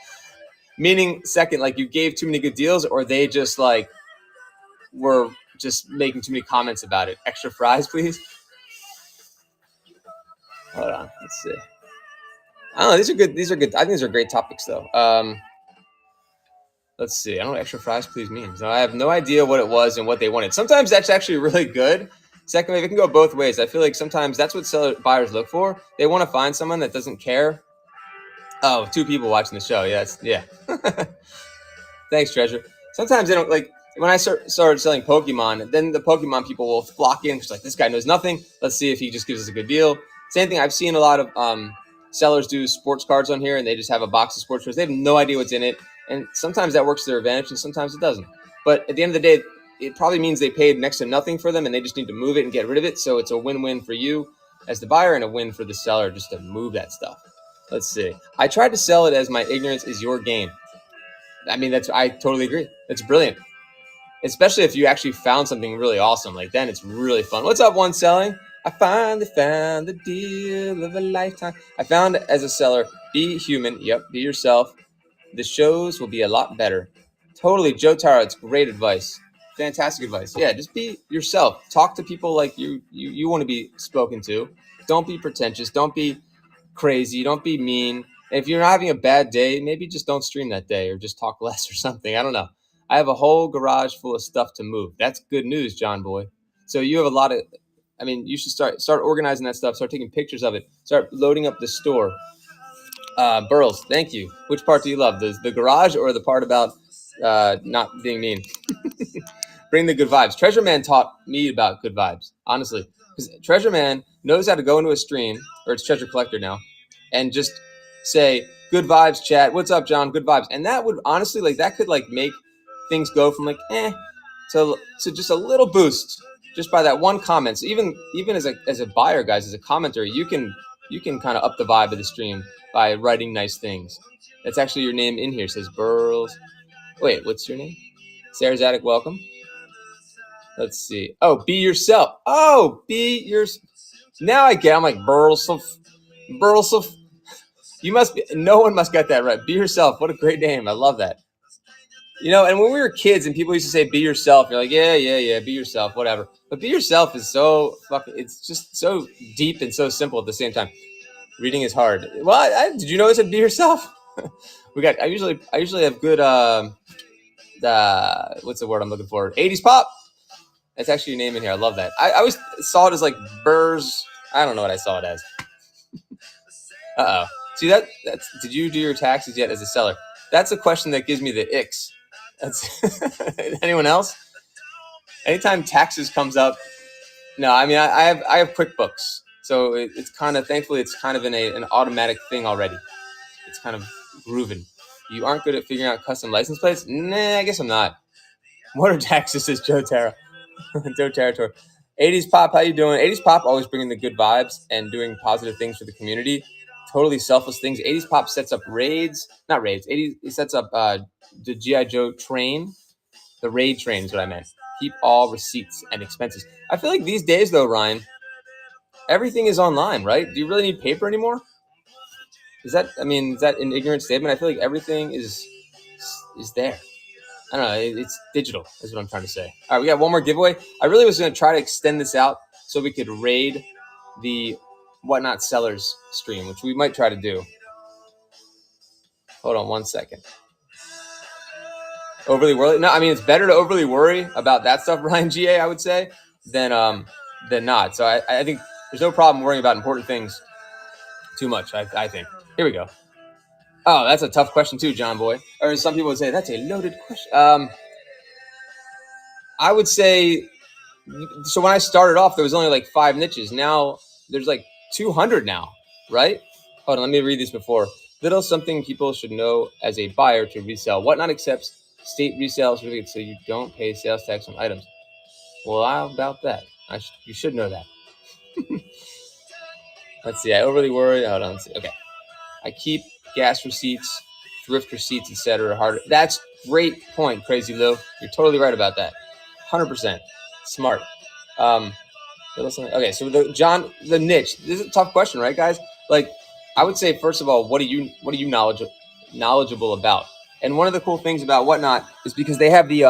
Meaning, second, like you gave too many good deals, or they just like were just making too many comments about it. Extra fries, please. Hold on, let's see. I don't know. These are good. I think these are great topics, though. Let's see. I don't know what extra fries please means. I have no idea what it was and what they wanted. Sometimes that's actually really good. Secondly, it can go both ways. I feel like sometimes that's what buyers look for. They want to find someone that doesn't care. Oh, 2 people watching the show. Yeah. Thanks, Treasure. Sometimes they don't like when I started selling Pokemon, then the Pokemon people will flock in because like this guy knows nothing. Let's see if he just gives us a good deal. Same thing. I've seen a lot of sellers do sports cards on here, and they just have a box of sports cards. They have no idea what's in it, and sometimes that works to their advantage, and sometimes it doesn't. But at the end of the day, it probably means they paid next to nothing for them, and they just need to move it and get rid of it. So it's a win-win for you as the buyer and a win for the seller just to move that stuff. Let's see. I tried to sell it as my ignorance is your game. I mean, I totally agree. It's brilliant, especially if you actually found something really awesome. Like then it's really fun. What's up, One Selling? I finally found the deal of a lifetime. I found as a seller, be human. Yep, be yourself. The shows will be a lot better. Totally, Joe Taro. It's great advice. Fantastic advice. Yeah, just be yourself. Talk to people like you want to be spoken to. Don't be pretentious. Don't be crazy. Don't be mean. If you're having a bad day, maybe just don't stream that day or just talk less or something. I don't know. I have a whole garage full of stuff to move. That's good news, John Boy. So you have a lot of, I mean, you should start organizing that stuff. Start taking pictures of it. Start loading up the store. Burls, thank you. Which part do you love? The garage or the part about not being mean? Bring the good vibes. Treasure Man taught me about good vibes, honestly. Because Treasure Man knows how to go into a stream, or it's Treasure Collector now, and just say, good vibes, chat. What's up, John? Good vibes. And that would honestly, like, that could, like, make things go from, like, to just a little boost just by that one comment. So even as a buyer, guys, as a commenter, you can kind of up the vibe of the stream by writing nice things. That's actually your name in here. It says Burls. Wait, what's your name? Sarah's Attic, welcome. Let's see. Oh, be yourself. Oh, be yourself. Now I get. I'm like Burlsuf. You must be. No one must get that right. Be yourself. What a great name. I love that. You know, and when we were kids and people used to say "be yourself," you're like, yeah, be yourself, whatever. But be yourself is so fucking. It's just so deep and so simple at the same time. Reading is hard. Well, did you know it said "be yourself"? I usually have good. What's the word I'm looking for? 80s pop. That's actually your name in here. I love that. I always saw it as like Burrs. I don't know what I saw it as. See that's. Did you do your taxes yet as a seller? That's a question that gives me the icks. That's anyone else? Anytime taxes comes up, no. I mean, I have QuickBooks, so it's kind of thankfully it's kind of in an automatic thing already. It's kind of grooving. You aren't good at figuring out custom license plates? Nah, I guess I'm not. What are taxes? Says Joe Tara. Joe Territory. 80s Pop, how you doing? 80s Pop always bringing the good vibes and doing positive things for the community. Totally selfless things. 80s Pop sets up raids. Not raids. 80s, he sets up the G.I. Joe train. The raid train is what I meant. Keep all receipts and expenses. I feel like these days, though, Ryan, everything is online, right? Do you really need paper anymore? Is that an ignorant statement? I feel like everything is there. I don't know. It's digital is what I'm trying to say. All right, we got one more giveaway. I really was going to try to extend this out so we could raid the Whatnot Sellers stream, which we might try to do. Hold on one second. Overly worry? No, I mean, it's better to overly worry about that stuff, Ryan GA, I would say, than not. So I think there's no problem worrying about important things too much, I think. Here we go. Oh, that's a tough question too, John Boy. Or some people would say, that's a loaded question. I would say, so when I started off, there was only like 5 niches. Now there's like 200 now, right? Hold on, let me read this before. Little something people should know as a buyer to resell. Whatnot accepts state resale certificates so you don't pay sales tax on items. Well, how about that? You should know that. Let's see. I overly worry. Hold on. Let's see. Okay. I keep gas receipts, thrift receipts, etc. Harder. That's great point, Crazy Lou. You're totally right about that. 100%. Smart. Okay, so the niche. This is a tough question, right, guys? Like, I would say first of all, what are you knowledgeable about? And one of the cool things about Whatnot is because they have the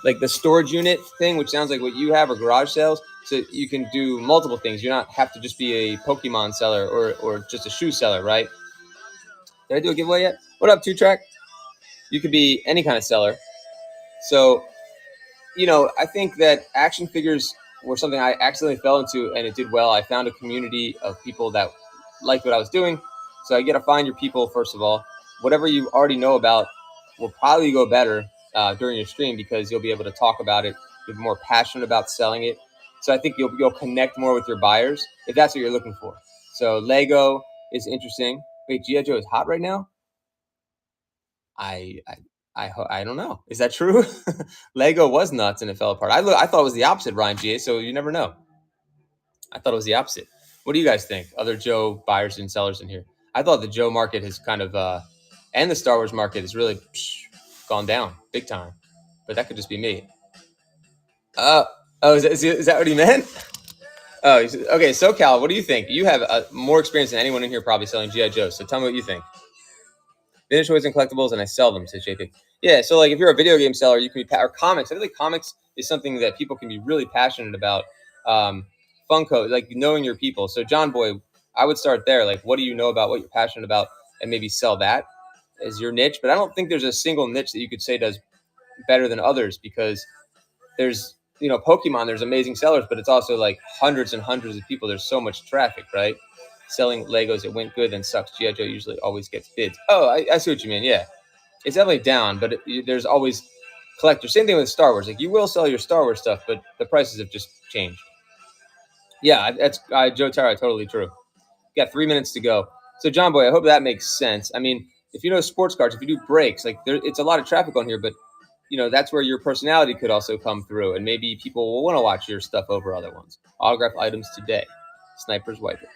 like the storage unit thing, which sounds like what you have, or garage sales. So you can do multiple things. You don't have to just be a Pokemon seller or just a shoe seller, right? Did I do a giveaway yet? What up, 2-Track? You could be any kind of seller. So, I think that action figures were something I accidentally fell into, and it did well. I found a community of people that liked what I was doing. So you got to find your people, first of all. Whatever you already know about will probably go better during your stream, because you'll be able to talk about it. You'll be more passionate about selling it. So I think you'll connect more with your buyers if that's what you're looking for. So Lego is interesting. Wait, G.I. Joe is hot right now? I I don't know. Is that true? Lego was nuts and it fell apart. I thought it was the opposite, Ryan GA. So you never know. I thought it was the opposite. What do you guys think? Other Joe buyers and sellers in here. I thought the Joe market has kind of and the Star Wars market has really gone down big time. But that could just be me. Is that what he meant? Oh, okay. SoCal, what do you think? You have more experience than anyone in here probably selling GI Joe. So tell me what you think. Vintage toys and collectibles, and I sell them, says JP. Yeah, so like if you're a video game seller, you can be or comics. I feel like comics is something that people can be really passionate about. Funko, like knowing your people. So John Boy, I would start there. Like, what do you know about what you're passionate about, and maybe sell that as your niche. But I don't think there's a single niche that you could say does better than others, because there's Pokemon. There's amazing sellers, but it's also like hundreds and hundreds of people. There's so much traffic, right? Selling Legos, it went good, then sucks. G.I. Joe usually always gets bids. Oh, I see what you mean. Yeah, it's definitely down, but there's always collectors. Same thing with Star Wars. Like you will sell your Star Wars stuff, but the prices have just changed. Yeah, that's Joe Tara, totally true. You got 3 minutes to go. So John Boy, I hope that makes sense. I mean, if you know sports cards, if you do breaks, like it's a lot of traffic on here, but that's where your personality could also come through, and maybe people will want to watch your stuff over other ones. Autograph items today, Sniper's Wiper.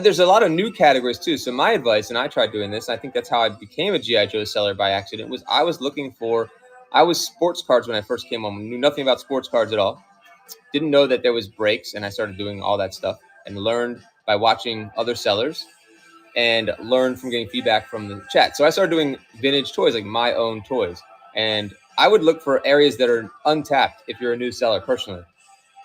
There's a lot of new categories too. So my advice, and I tried doing this, I think that's how I became a G.I. Joe seller by accident, was I was sports cards when I first came home. Knew nothing about sports cards at all. Didn't know that there was breaks, and I started doing all that stuff and learned by watching other sellers and learned from getting feedback from the chat. So I started doing vintage toys, like my own toys. And I would look for areas that are untapped if you're a new seller personally,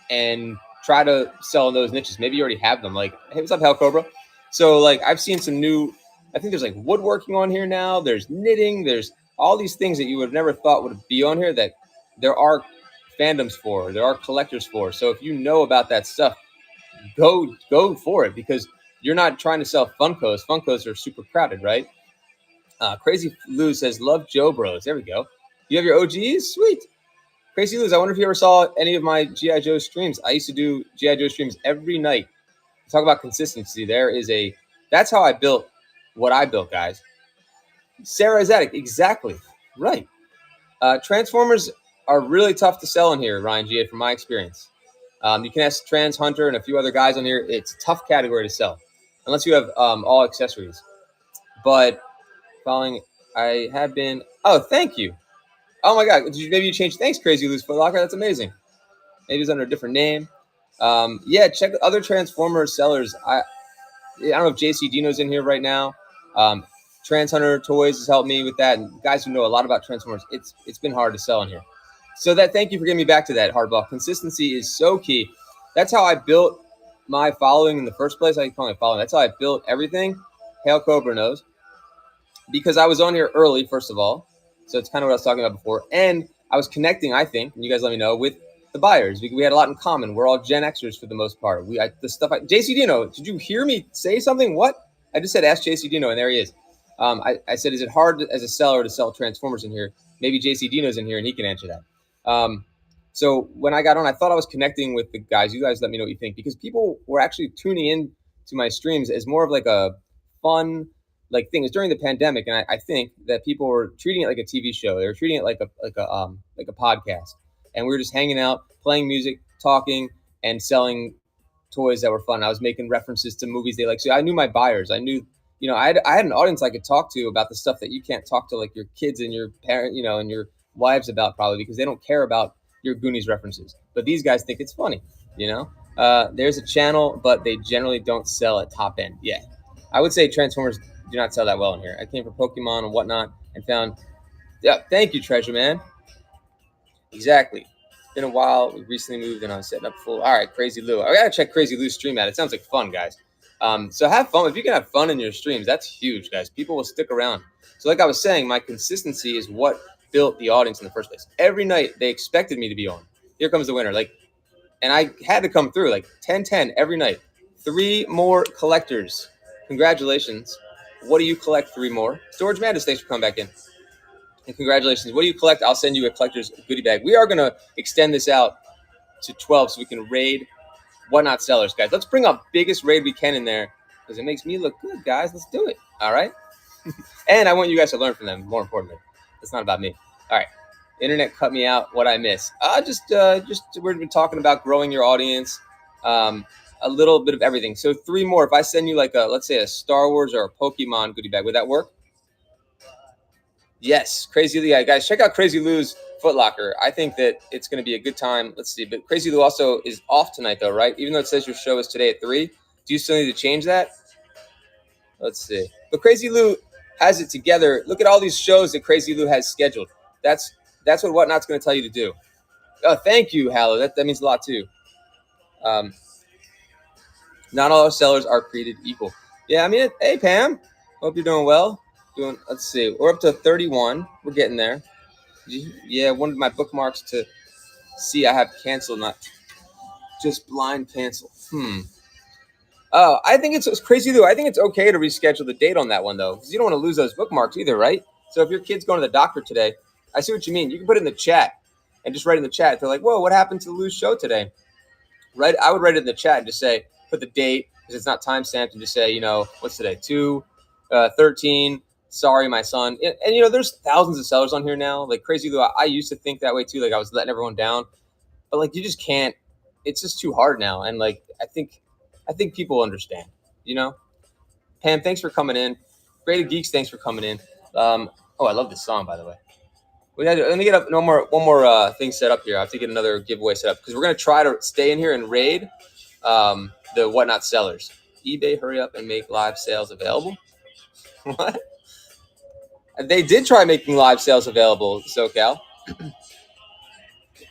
and try to sell in those niches. Maybe you already have them. Like, hey, what's up, Hell Cobra? So like I've seen some new, I think there's like woodworking on here now. There's knitting. There's all these things that you would have never thought would be on here that there are fandoms for, there are collectors for. So if you know about that stuff, go for it, because you're not trying to sell Funkos. Funkos are super crowded, right? Crazy Lou says, love Joe Bros. There we go. You have your OGs? Sweet. Crazy Lou, I wonder if you ever saw any of my G.I. Joe streams. I used to do G.I. Joe streams every night. Talk about consistency. That's how I built what I built, guys. Sarah Zadig, exactly. Right. Transformers are really tough to sell in here, Ryan G.A., from my experience. You can ask Trans Hunter and a few other guys on here. It's a tough category to sell, unless you have all accessories. But I have been. Oh, thank you. Oh my God, maybe you changed. Thanks, Crazy Loose Footlocker. That's amazing. Maybe it's under a different name. Yeah, check other Transformer sellers. I don't know if JC Dino's in here right now. Trans Hunter Toys has helped me with that, and guys who know a lot about Transformers. It's been hard to sell in here. So thank you for getting me back to that, Hardball. Consistency is so key. That's how I built my following in the first place. I call it following. That's how I built everything. Hail Cobra knows. Because I was on here early, first of all. So it's kind of what I was talking about before. And I was connecting, I think, and you guys let me know, with the buyers. We had a lot in common. We're all Gen Xers for the most part. JC Dino, did you hear me say something? What? I just said ask JC Dino, and there he is. I said, is it hard as a seller to sell Transformers in here? Maybe JC Dino's in here, and he can answer that. So when I got on, I thought I was connecting with the guys. You guys let me know what you think, because people were actually tuning in to my streams as more of like a fun thing. It was during the pandemic, and I think that people were treating it like a TV show. They were treating it like a podcast, and we were just hanging out, playing music, talking, and selling toys that were fun. I was making references to movies they like. So I knew my buyers. I knew, I had an audience I could talk to about the stuff that you can't talk to like your kids and your parent, and your wives about, probably because they don't care about your Goonies references. But these guys think it's funny, There's a channel, but they generally don't sell at top end. Yeah, I would say Transformers do not sell that well in here. I came for Pokemon and whatnot and found. Yeah, thank you, Treasure Man. Exactly. It's been a while. We recently moved and I was setting up full. All right, Crazy Lou. I gotta check Crazy Lou's stream out. It sounds like fun, guys. So have fun. If you can have fun in your streams, that's huge, guys. People will stick around. So like I was saying, my consistency is what built the audience in the first place. Every night they expected me to be on. Here comes the winner. Like, and I had to come through like 10-10 every night. 3 more collectors. Congratulations. What do you collect? 3 more. Storage Madness, thanks for coming back in. And congratulations. What do you collect? I'll send you a collector's goodie bag. We are going to extend this out to 12 so we can raid Whatnot Sellers, guys. Let's bring our biggest raid we can in there because it makes me look good, guys. Let's do it. All right? And I want you guys to learn from them, more importantly. It's not about me. All right. Internet cut me out. What I miss? Just we've been talking about growing your audience, a little bit of everything. So 3 more. If I send you like let's say a Star Wars or a Pokemon goodie bag, would that work? Yes, Crazy Lou. Yeah, guys, check out Crazy Lou's Foot Locker. I think that it's going to be a good time. Let's see. But Crazy Lou also is off tonight, though, right? Even though it says your show is today at 3. Do you still need to change that? Let's see. But Crazy Lou has it together. Look at all these shows that Crazy Lou has scheduled. That's what Whatnot's going to tell you to do. Oh, thank you, Hallow. That means a lot, too. Not all our sellers are created equal. Yeah, I mean, hey, Pam. Hope you're doing well. Let's see. We're up to 31. We're getting there. Yeah, one of my bookmarks to see I have cancel, not just blind cancel. Oh, I think it's Crazy though. I think it's okay to reschedule the date on that one though, because you don't want to lose those bookmarks either, right? So if your kid's going to the doctor today, I see what you mean. You can put it in the chat and just write in the chat. They're like, whoa, what happened to Lou's show today? Right? I would write it in the chat and just say, put the date because it's not time stamped, and just say, what's today? 2/13. Sorry, my son. And there's thousands of sellers on here now. Like Crazy Lou, I used to think that way too. Like I was letting everyone down, but like you just can't. It's just too hard now. And like I think people understand. Pam, thanks for coming in. Graded Geeks, thanks for coming in. I love this song, by the way. Let me get up one more thing set up here. I have to get another giveaway set up because we're gonna try to stay in here and raid the Whatnot Sellers. eBay, hurry up and make live sales available. What? They did try making live sales available, SoCal.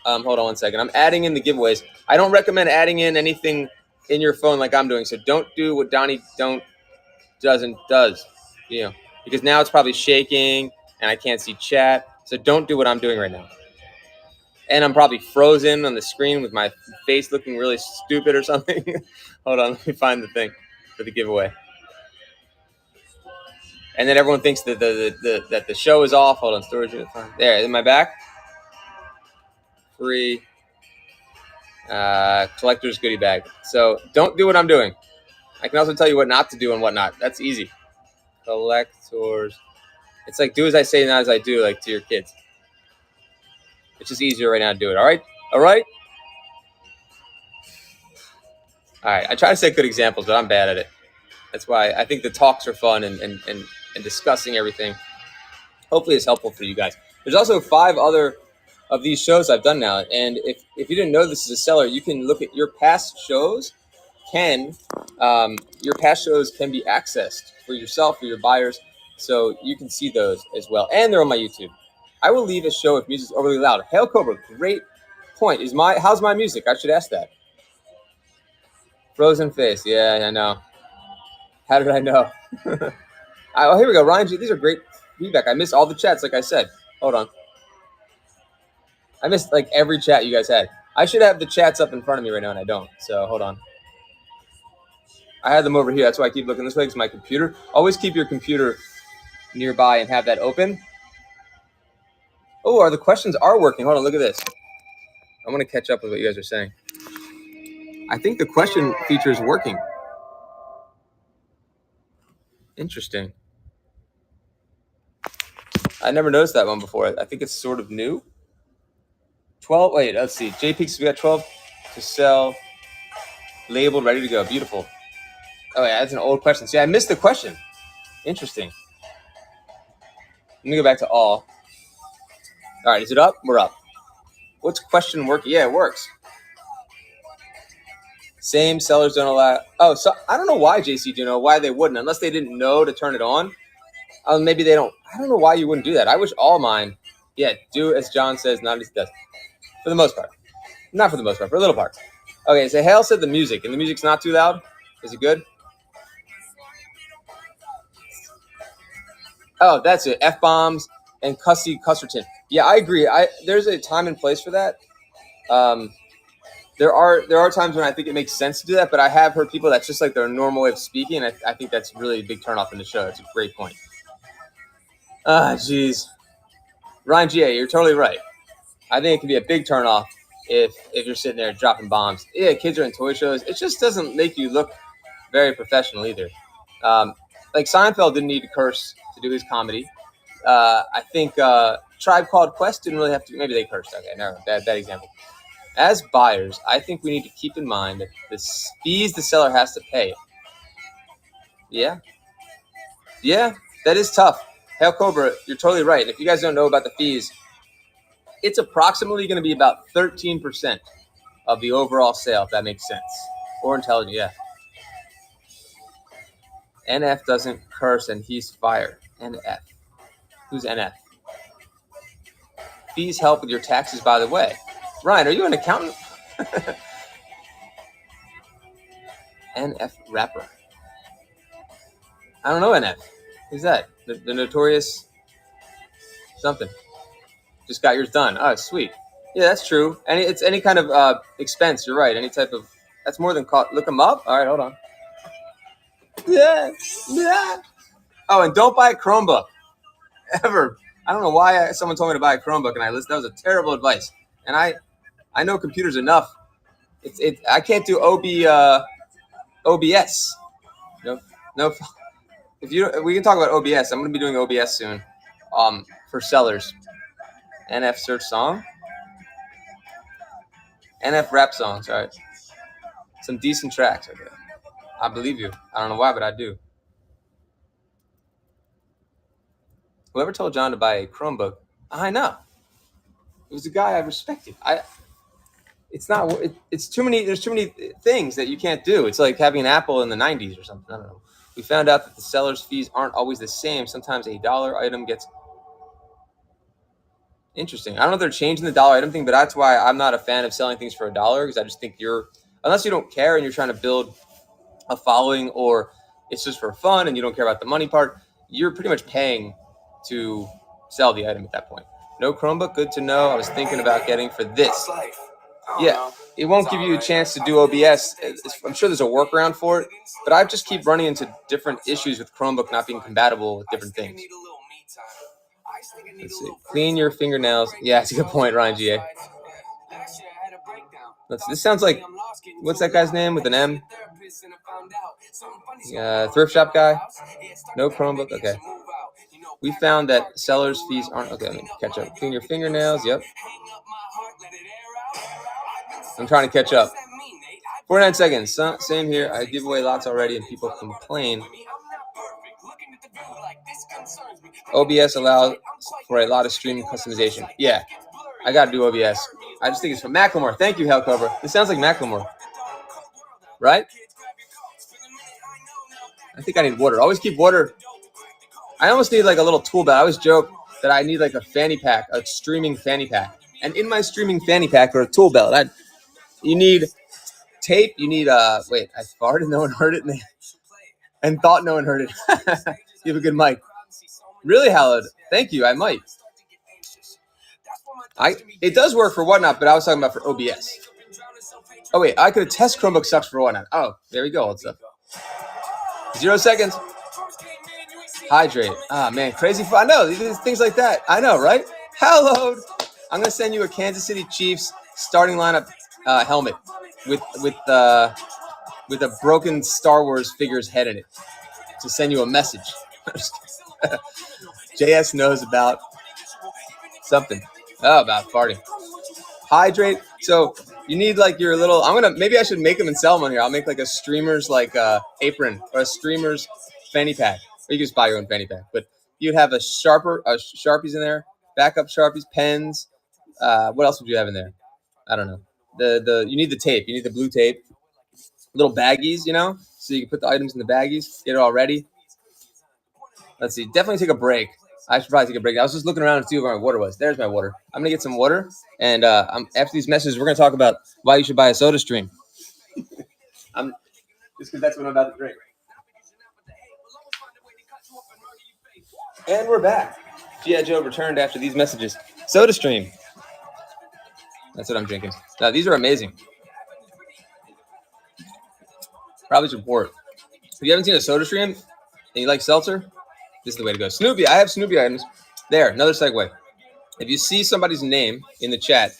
Hold on one second. I'm adding in the giveaways. I don't recommend adding in anything in your phone like I'm doing. So don't do what Donnie does. Because now it's probably shaking and I can't see chat. So don't do what I'm doing right now. And I'm probably frozen on the screen with my face looking really stupid or something. Hold on, let me find the thing for the giveaway. And then everyone thinks that the show is off. Hold on, storage unit. There, am I back? Free collector's goodie bag. So don't do what I'm doing. I can also tell you what not to do and what not. That's easy. Collectors. It's like do as I say, not as I do, like to your kids. It's just easier right now to do it. All right. I try to set good examples, but I'm bad at it. That's why I think the talks are fun and discussing everything. Hopefully it's helpful for you guys. There's also 5 other of these shows I've done now. And if you didn't know this is a seller, you can look at your past shows. Your past shows can be accessed for yourself, for your buyers. So you can see those as well. And they're on my YouTube. I will leave a show if music's overly loud. Hail Cobra, great point. How's my music? I should ask that. Frozen face. Yeah, I know. How did I know? Oh, here we go. Ryan G. These are great feedback. I missed all the chats, like I said. Hold on. I missed like every chat you guys had. I should have the chats up in front of me right now, and I don't. So hold on. I had them over here. That's why I keep looking this way, because my computer. Always keep your computer nearby and have that open. Oh, the questions are working. Hold on, look at this. I want to catch up with what you guys are saying. I think the question feature is working. Interesting. I never noticed that one before. I think it's sort of new. 12. Wait, let's see. JPEGs, we got 12 to sell. Labeled, ready to go. Beautiful. Oh, yeah, that's an old question. See, I missed the question. Interesting. Let me go back to all. All right, is it up? We're up. What's question working? Yeah, it works. Same sellers don't allow. Oh, so I don't know why, JC, do you know why they wouldn't, unless they didn't know to turn it on. Maybe they don't. I don't know why you wouldn't do that. I wish all mine. Yeah, do as John says, not as he does. For the most part. Not for the most part, for a little part. Okay, so Hale said the music, and the music's not too loud. Is it good? Oh, that's it. F-bombs and cussy Cusserton. Yeah, I agree. There's a time and place for that. Um, there are times when I think it makes sense to do that, but I have heard people that's just like their normal way of speaking. And I think that's really a big turnoff in the show. It's a great point. Jeez. Ryan GA, you're totally right. I think it can be a big turnoff if you're sitting there dropping bombs. Yeah, kids are in toy shows. It just doesn't make you look very professional either. Like Seinfeld didn't need to curse to do his comedy. I think Tribe Called Quest didn't really have to. Maybe they cursed. Okay, no, bad example. As buyers, I think we need to keep in mind that the fees the seller has to pay. Yeah, that is tough. Hail Cobra, you're totally right. And if you guys don't know about the fees, it's approximately going to be about 13% of the overall sale, if that makes sense. Or intelligent, yeah. NF doesn't curse and he's fired. NF. Who's NF? Fees help with your taxes, by the way. Ryan, are you an accountant? NF rapper. I don't know NF. Who's that? The notorious something. Just got yours done. Oh, sweet. Yeah, that's true. It's any kind of expense. You're right. Any type of. That's more than cost. Look them up. All right, hold on. Yeah. Oh, and don't buy a Chromebook ever. I don't know why someone told me to buy a Chromebook, and I listened. That was a terrible advice. And I know computers enough. I can't do OBS. No. We can talk about OBS. I'm going to be doing OBS soon. For sellers. NF search song. NF rap songs. All right. Some decent tracks. Okay. I believe you. I don't know why, but I do. Whoever told John to buy a Chromebook, I know. It was a guy I respected. It's not. It's too many. There's too many things that you can't do. It's like having an Apple in the '90s or something. I don't know. We found out that the seller's fees aren't always the same. Sometimes a dollar item gets. Interesting. I don't know if they're changing the dollar item thing, but that's why I'm not a fan of selling things for $1 because I just think unless you don't care and you're trying to build a following or it's just for fun and you don't care about the money part, you're pretty much paying to sell the item at that point. No Chromebook, good to know. I was thinking about getting for this. Yeah, it won't give you a chance to do OBS. I'm sure there's a workaround for it, but I just keep running into different issues with Chromebook not being compatible with different things. Let's see. Clean your fingernails. Yeah, that's a good point, Ryan GA. This sounds like, what's that guy's name with an M? Thrift shop guy? No Chromebook? Okay. We found that sellers' fees aren't... Okay, let me catch up. Clean your fingernails. Yep. I'm trying to catch up. 49 seconds. Same here. I give away lots already and people complain. OBS allows for a lot of streaming customization. Yeah, I got to do OBS. I just think it's from Macklemore. Thank you, Hellcover. This sounds like Macklemore. Right? I think I need water. Always keep water. I almost need like a little tool belt. I always joke that I need like a fanny pack, a streaming fanny pack. And in my streaming fanny pack or a tool belt, you need tape. You need, wait, I farted. No one heard it. And thought no one heard it. You have a good mic. Really, Hallowed. Thank you. I might. It does work for Whatnot, but I was talking about for OBS. Oh, wait. I could have test Chromebook sucks for Whatnot. Oh, there we go. Old stuff. 0 seconds. Hydrate. Ah, man. Crazy fun. I know. Things like that. I know, right? Hallowed. I'm going to send you a Kansas City Chiefs starting lineup helmet with a broken Star Wars figure's head in it to send you a message. JS knows about something. Oh, about farting. Hydrate. So you need like your little. Maybe I should make them and sell them on here. I'll make like a streamer's apron or a streamer's fanny pack. Or you can just buy your own fanny pack. But you'd have Sharpies in there, backup Sharpies, pens. What else would you have in there? I don't know. You need the tape. You need the blue tape. Little baggies, so you can put the items in the baggies. Get it all ready. Let's see. Definitely take a break. I should probably take a break. I was just looking around to see where my water was. There's my water. I'm going to get some water. And after these messages, we're going to talk about why you should buy a soda stream. Just because that's what I'm about to drink. And we're back. G.I. Joe returned after these messages. SodaStream. That's what I'm drinking. Now, these are amazing. Probably should pour it. If you haven't seen a SodaStream and you like seltzer, this is the way to go. Snoopy. I have Snoopy items. There, another segue. If you see somebody's name in the chat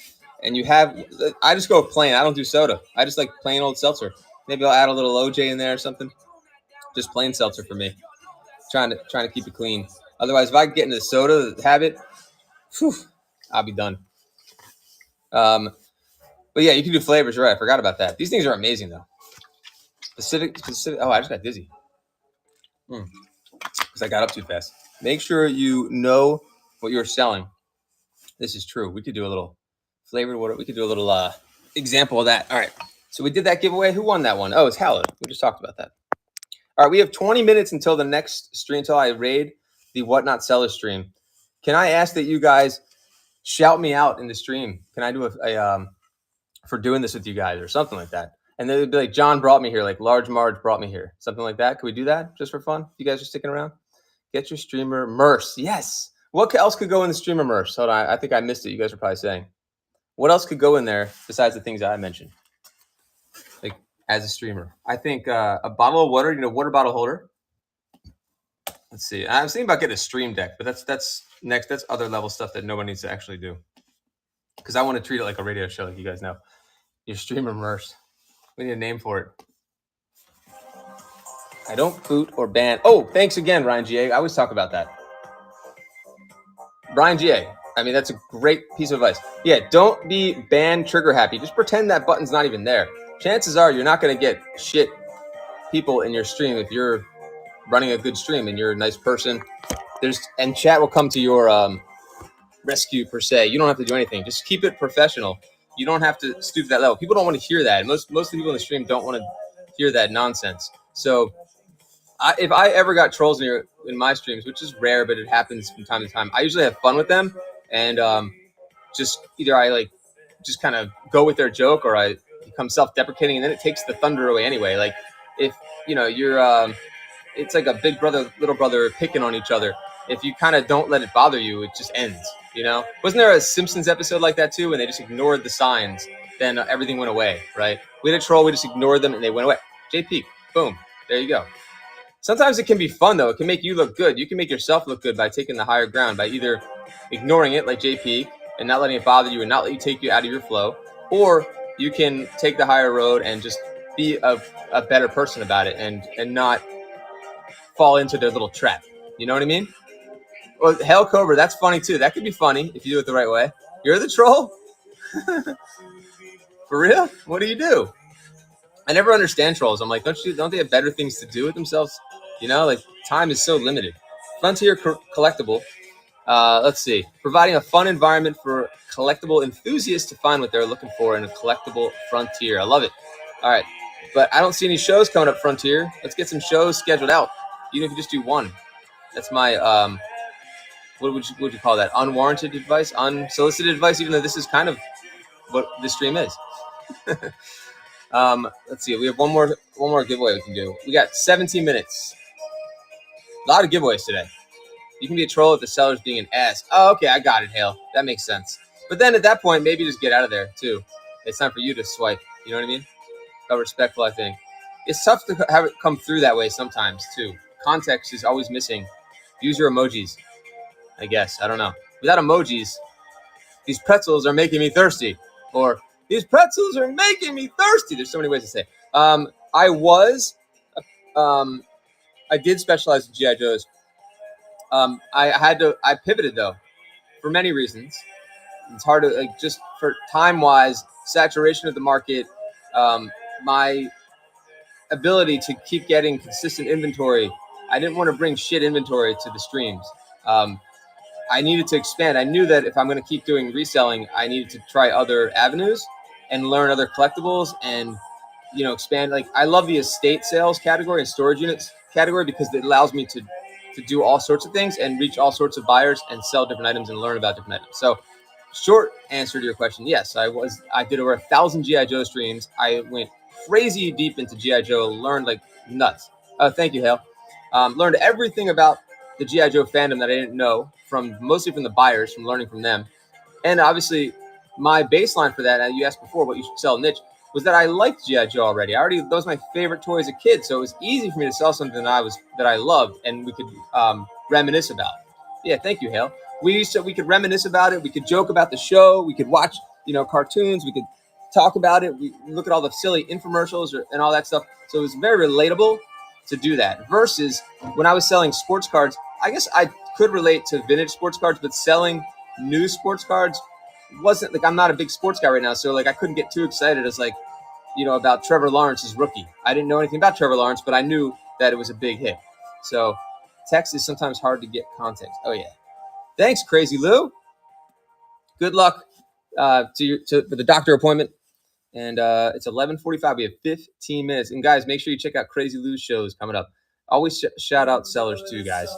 and you have, I just go plain. I don't do soda. I just like plain old seltzer. Maybe I'll add a little OJ in there or something. Just plain seltzer for me. Trying to keep it clean. Otherwise, if I get into the soda habit, whew, I'll be done. But yeah, you can do flavors, right? I forgot about that. These things are amazing though. Specific. Oh, I just got dizzy. Because I got up too fast. Make sure you know what you're selling. This is true. We could do a little flavored water. We could do a little example of that. All right. So we did that giveaway. Who won that one? Oh, it's Hella. We just talked about that. All right. We have 20 minutes until the next stream, until I raid the Whatnot Seller stream. Can I ask that you guys shout me out in the stream? Can I do a for doing this with you guys or something like that? And then it'd be like, John brought me here, like Large Marge brought me here. Something like that. Can we do that just for fun? If you guys are sticking around? Get your streamer merch. Yes. What else could go in the streamer merch? Hold on. I think I missed it. You guys are probably saying. What else could go in there besides the things I mentioned? Like as a streamer. I think a bottle of water, water bottle holder. Let's see. I was thinking about getting a stream deck, but that's next. That's other level stuff that no one needs to actually do. Because I want to treat it like a radio show, like you guys know. Your streamer merch. We need a name for it. I don't boot or ban. Oh, thanks again, Ryan GA. I always talk about that. Ryan GA. I mean, that's a great piece of advice. Yeah, don't be ban trigger happy. Just pretend that button's not even there. Chances are you're not going to get shit people in your stream if you're running a good stream and you're a nice person. And chat will come to your rescue per se. You don't have to do anything. Just keep it professional. You don't have to stoop to that level. People don't want to hear that. Most of the people in the stream don't want to hear that nonsense. So if I ever got trolls in my streams, which is rare, but it happens from time to time, I usually have fun with them and just either I just kind of go with their joke or I become self-deprecating, and then it takes the thunder away anyway. Like if you're it's like a big brother, little brother picking on each other. If you kind of don't let it bother you, it just ends. Wasn't there a Simpsons episode like that too, when they just ignored the signs, then everything went away, right? We had a troll, we just ignored them and they went away. JP, boom, there you go. Sometimes it can be fun though. It can make you look good. You can make yourself look good by taking the higher ground, by either ignoring it like JP and not letting it bother you and not let you take you out of your flow, or you can take the higher road and just be a better person about it and not fall into their little trap. You know what I mean? Well, Hail Cobra, that's funny too. That could be funny if you do it the right way. You're the troll? For real? What do? I never understand trolls. I'm like, don't they have better things to do with themselves? Like time is so limited. Frontier Collectible. Let's see. Providing a fun environment for collectible enthusiasts to find what they're looking for in a collectible frontier. I love it. All right. But I don't see any shows coming up Frontier. Let's get some shows scheduled out. Even if you just do one. That's my, what would you call that? Unwarranted advice? Unsolicited advice, even though this is kind of what this stream is. Let's see. We have one more giveaway we can do. We got 17 minutes. A lot of giveaways today. You can be a troll if the seller's being an ass. Oh, okay. I got it, Hale. That makes sense. But then at that point, maybe just get out of there, too. It's time for you to swipe. You know what I mean? But respectful, I think. It's tough to have it come through that way sometimes, too. Context is always missing. Use your emojis, I guess. I don't know. Without emojis, these pretzels are making me thirsty. Or, these pretzels are making me thirsty. There's so many ways to say. I did specialize in G.I. Joes. I pivoted, though, for many reasons. It's hard to, just for time-wise, saturation of the market, my ability to keep getting consistent inventory. I didn't want to bring shit inventory to the streams. I needed to expand. I knew that if I'm going to keep doing reselling, I needed to try other avenues and learn other collectibles and, expand. Like, I love the estate sales category and storage units category because it allows me to do all sorts of things and reach all sorts of buyers and sell different items and learn about different items. So, short answer to your question, yes, I did over 1,000 G.I. Joe streams. I went crazy deep into G.I. Joe, learned like nuts. Oh, thank you, Hale. Learned everything about the G.I. Joe fandom that I didn't know mostly from the buyers, from learning from them. And obviously, my baseline for that, you asked before what you should sell niche, was that I liked G.I. Joe already. That was my favorite toy as a kid, so it was easy for me to sell something that I loved and we could reminisce about. Yeah, thank you, Hale. We could reminisce about it. We could joke about the show. We could watch, cartoons. We could talk about it. We look at all the silly infomercials and all that stuff. So it was very relatable to do that. Versus when I was selling sports cards, I guess I could relate to vintage sports cards, but selling new sports cards wasn't like, I'm not a big sports guy right now, so like I couldn't get too excited as like, about Trevor Lawrence's rookie. I didn't know anything about Trevor Lawrence, but I knew that it was a big hit. So text is sometimes hard to get context. Oh yeah, thanks, Crazy Lou. Good luck for the doctor appointment. And it's 11:45. We have 15 minutes. And guys, make sure you check out Crazy Lou's shows coming up. Always shout out sellers too, guys.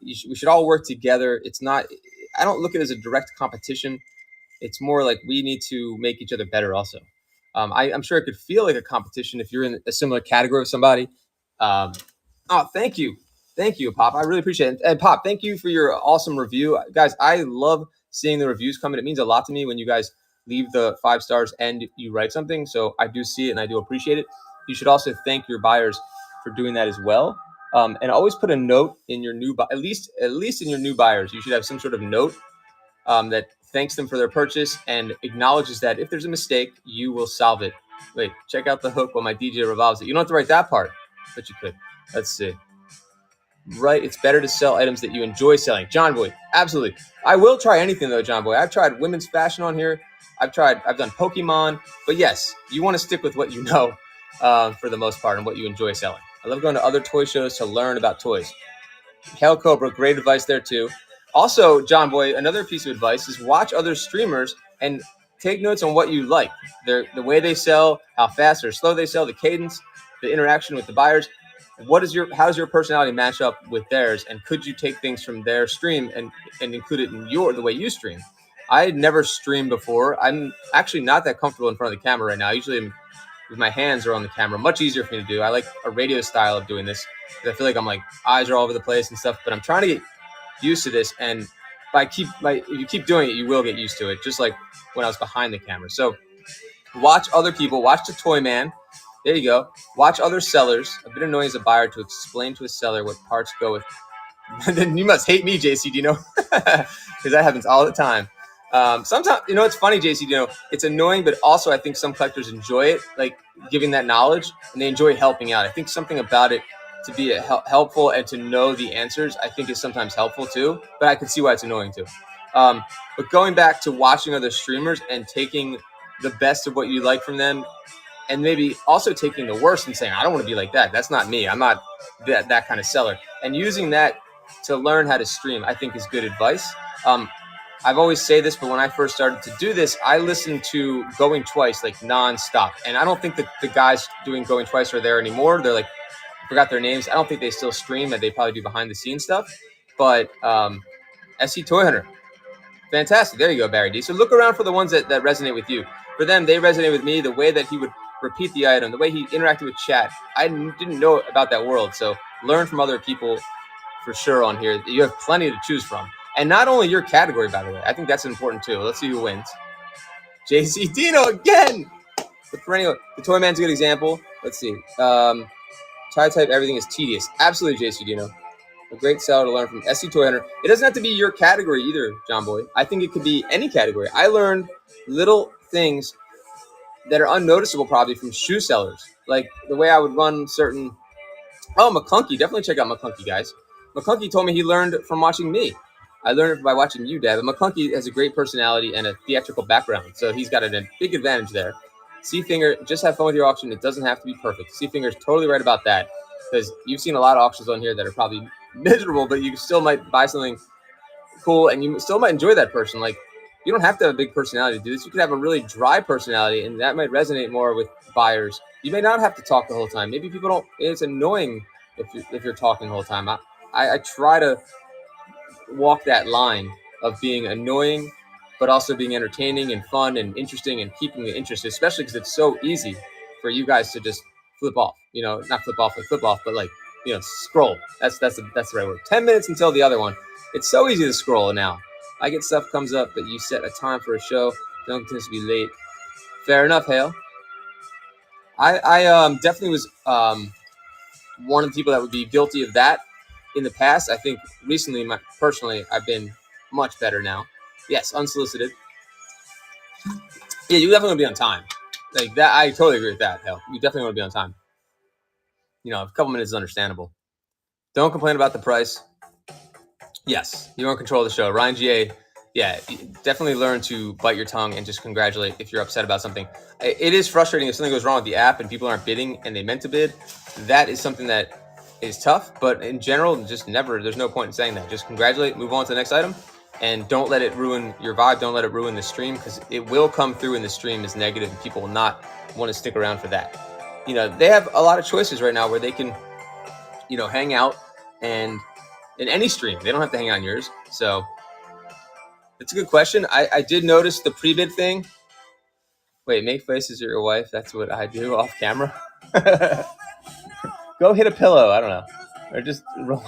We should all work together. It's not. I don't look at it as a direct competition. It's more like we need to make each other better. Also, I'm sure it could feel like a competition if you're in a similar category with somebody. Thank you, Pop. I really appreciate it. And Pop, thank you for your awesome review, guys. I love seeing the reviews come in. It means a lot to me when you guys leave the 5 stars and you write something. So I do see it and I do appreciate it. You should also thank your buyers for doing that as well. And always put a note in your at least in your new buyers. You should have some sort of note that thanks them for their purchase and acknowledges that if there's a mistake, you will solve it. Wait, check out the hook while my DJ revolves it. You don't have to write that part, but you could. Let's see. Right, it's better to sell items that you enjoy selling. John Boy, absolutely. I will try anything though, John Boy. I've tried women's fashion on here. I've done Pokemon, but yes, you want to stick with what you know for the most part and what you enjoy selling. I love going to other toy shows to learn about toys. Hell Cobra, great advice there too. Also, John Boy, another piece of advice is watch other streamers and take notes on what you like. The way they sell, how fast or slow they sell, the cadence, the interaction with the buyers. How does your personality match up with theirs? And could you take things from their stream and include it in the way you stream? I had never streamed before. I'm actually not that comfortable in front of the camera right now. Usually with my hands are on the camera, much easier for me to do. I like a radio style of doing this because I feel like I'm like eyes are all over the place and stuff, but I'm trying to get used to this. And if you keep doing it, you will get used to it. Just like when I was behind the camera. So watch other people, watch the Toy Man. There you go. Watch other sellers. A bit annoying as a buyer to explain to a seller what parts go with. Then you must hate me, JC Dino, because that happens all the time. Sometimes, it's funny, JC Dino. It's annoying, but also I think some collectors enjoy it, like giving that knowledge, and they enjoy helping out. I think something about it to be helpful and to know the answers, I think is sometimes helpful too, but I can see why it's annoying too. But going back to watching other streamers and taking the best of what you like from them, and maybe also taking the worst and saying, I don't want to be like that. That's not me. I'm not that kind of seller. And using that to learn how to stream, I think is good advice. I've always say this, but when I first started to do this, I listened to Going Twice like nonstop. And I don't think that the guys doing Going Twice are there anymore. They're like, I forgot their names. I don't think they still stream, and they probably do behind the scenes stuff. But SC Toy Hunter, fantastic. There you go, Barry D. So look around for the ones that resonate with you. For them, they resonate with me. The way that he would repeat the item, the way he interacted with chat, I didn't know about that world. So learn from other people for sure on here. You have plenty to choose from. And not only your category, by the way. I think that's important too. Let's see who wins. JC Dino again. The perennial. The Toy Man's a good example. Let's see. Chai type, everything is tedious. Absolutely, JC Dino. A great seller to learn from SC Toy Hunter. It doesn't have to be your category either, John Boy. I think it could be any category. I learned little things that are unnoticeable probably from shoe sellers. Like the way I would run certain... Oh, McClunky. Definitely check out McClunky, guys. McClunky told me he learned from watching me. I learned it by watching you, Dad. But McClunky has a great personality and a theatrical background, so he's got a big advantage there. Seafinger, just have fun with your auction. It doesn't have to be perfect. Seafinger's totally right about that, because you've seen a lot of auctions on here that are probably miserable, but you still might buy something cool, and you still might enjoy that person. Like, you don't have to have a big personality to do this. You could have a really dry personality, and that might resonate more with buyers. You may not have to talk the whole time. Maybe people don't. It's annoying if you're talking the whole time. I try to walk that line of being annoying, but also being entertaining and fun and interesting and keeping the interest, especially because it's so easy for you guys to just flip off. Not flip off, but like scroll. That's the right word. 10 minutes until the other one. It's so easy to scroll now. I get stuff comes up, but you set a time for a show. Don't continue to be late. Fair enough, Hale. I definitely was one of the people that would be guilty of that in the past. I think recently, personally, I've been much better now. Yes, unsolicited. Yeah, you definitely want to be on time. Like that, I totally agree with that. Hell, you definitely want to be on time. A couple minutes is understandable. Don't complain about the price. Yes, you want to control the show. Ryan GA, yeah, definitely learn to bite your tongue and just congratulate if you're upset about something. It is frustrating if something goes wrong with the app and people aren't bidding and they meant to bid. That is something that is tough, but in general, just never, there's no point in saying that. Just congratulate, move on to the next item, and don't let it ruin your vibe. Don't let it ruin the stream, because it will come through in the stream as negative and people will not want to stick around for that. They have a lot of choices right now where they can, hang out and in any stream. They don't have to hang out in yours. So it's a good question. I did notice the pre-bid thing. Wait, make faces at your wife. That's what I do off camera. Go hit a pillow. I don't know. Or just roll.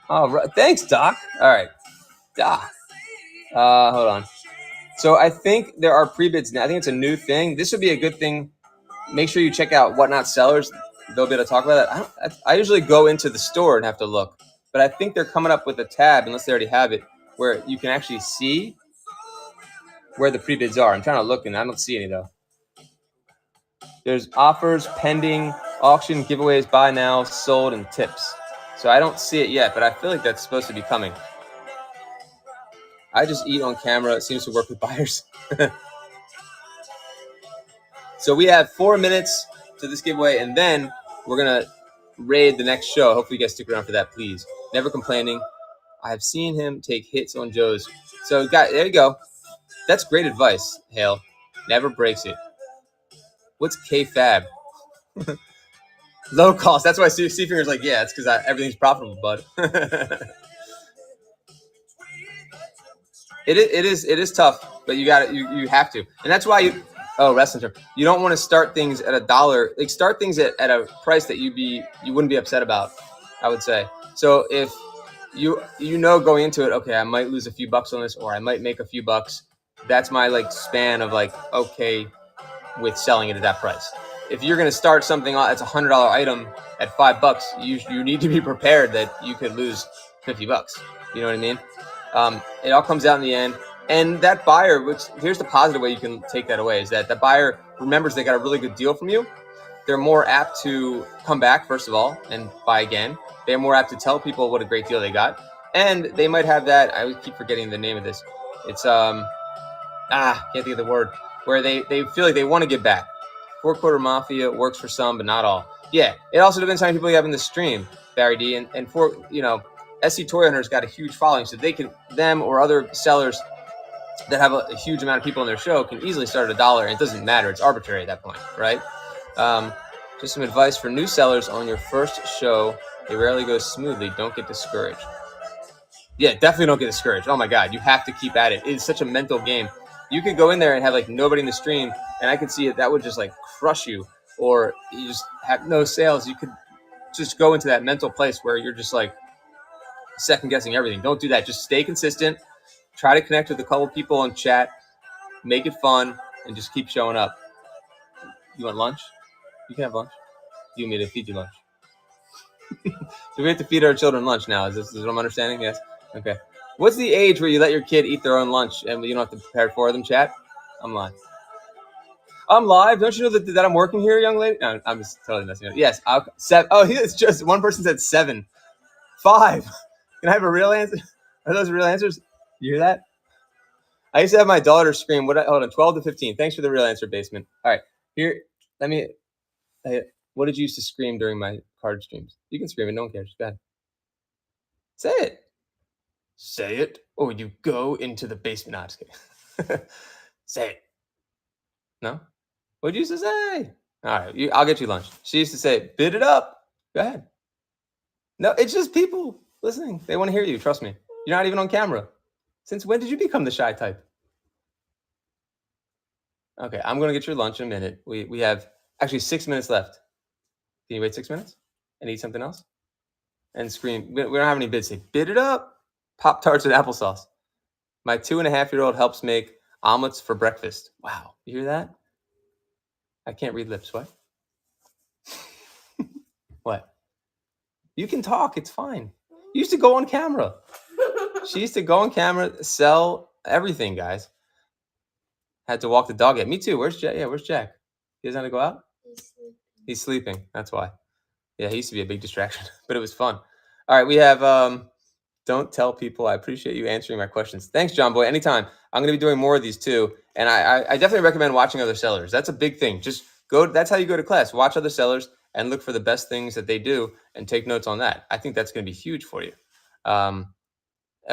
Oh, right. Thanks, Doc. All right. Doc. Hold on. So I think there are pre-bids now. I think it's a new thing. This would be a good thing. Make sure you check out Whatnotsellers. They'll be able to talk about that. I usually go into the store and have to look, but I think they're coming up with a tab, unless they already have it, where you can actually see where the pre-bids are. I'm trying to look and I don't see any though. There's offers, pending, auction, giveaways, buy now, sold, and tips. So I don't see it yet, but I feel like that's supposed to be coming. I just eat on camera. It seems to work with buyers. So we have 4 minutes to this giveaway, and then we're going to raid the next show. Hopefully you guys stick around for that, please. Never complaining. I've seen him take hits on Joe's. So, guys, there you go. That's great advice, Hale. Never breaks it. What's K-Fab? Low cost. That's why C-Finger's like, yeah, it's because everything's profitable, bud. It is tough, but you have to. And that's why wrestling term. You don't want to start things at $1. Like, start things at a price that you wouldn't be upset about, I would say. So if you going into it, okay, I might lose a few bucks on this, or I might make a few bucks. That's my span of okay with selling it at that price. If you're going to start something that's a $100 item at $5, you need to be prepared that you could lose $50. You know what I mean? It all comes out in the end. And that buyer, here's the positive way you can take that away, is that the buyer remembers they got a really good deal from you. They're more apt to come back, first of all, and buy again. They're more apt to tell people what a great deal they got. And they might have that, I always keep forgetting the name of this. It's, can't think of the word, where they feel like they want to give back. 4-quarter mafia works for some, but not all. Yeah, it also depends on how many people you have in the stream, Barry D. And for, SC Toy Hunter's got a huge following, so them or other sellers that have a huge amount of people in their show can easily start at $1, and it doesn't matter. It's arbitrary at that point, right? Just some advice for new sellers on your first show. It rarely goes smoothly. Don't get discouraged. Yeah, definitely don't get discouraged. Oh my God, you have to keep at it. It's such a mental game. You could go in there and have nobody in the stream, and I could see it. That would just crush you, or you just have no sales. You could just go into that mental place where you're just second guessing everything. Don't do that. Just stay consistent. Try to connect with a couple people in chat. Make it fun, and just keep showing up. You want lunch? You can have lunch. You want me to feed you lunch? Do we have to feed our children lunch now? Is what I'm understanding? Yes. Okay. What's the age where you let your kid eat their own lunch and you don't have to prepare for them, chat? I'm live. I'm live. Don't you know that I'm working here, young lady? No, I'm just totally messing up. Yes. 7. Oh, it's just one person said 7. 5. Can I have a real answer? Are those real answers? You hear that? I used to have my daughter scream. Hold on, 12 to 15. Thanks for the real answer, basement. All right. Here, what did you used to scream during my card streams? You can scream it. No one cares. Go ahead. Say it. Say it, or you go into the basement. No, just kidding. Say it. No? What did you used to say? All right, I'll get you lunch. She used to say, bid it up. Go ahead. No, it's just people listening. They want to hear you. Trust me. You're not even on camera. Since when did you become the shy type? Okay, I'm going to get your lunch in a minute. We have actually 6 minutes left. Can you wait 6 minutes and eat something else? And scream. We don't have any bids. Say, bid it up. Pop-Tarts with applesauce. My 2.5-year-old helps make omelets for breakfast. Wow. You hear that? I can't read lips. What? What? You can talk. It's fine. You used to go on camera. She used to go on camera, sell everything, guys. Had to walk the dog yet. Me too. Where's Jack? Yeah, where's Jack? He doesn't want to go out? He's sleeping. That's why. Yeah, he used to be a big distraction, but it was fun. All right, we have don't tell people. I appreciate you answering my questions. Thanks, John Boy. Anytime. I'm going to be doing more of these too. And I definitely recommend watching other sellers. That's a big thing. Just go. That's how you go to class. Watch other sellers and look for the best things that they do and take notes on that. I think that's going to be huge for you.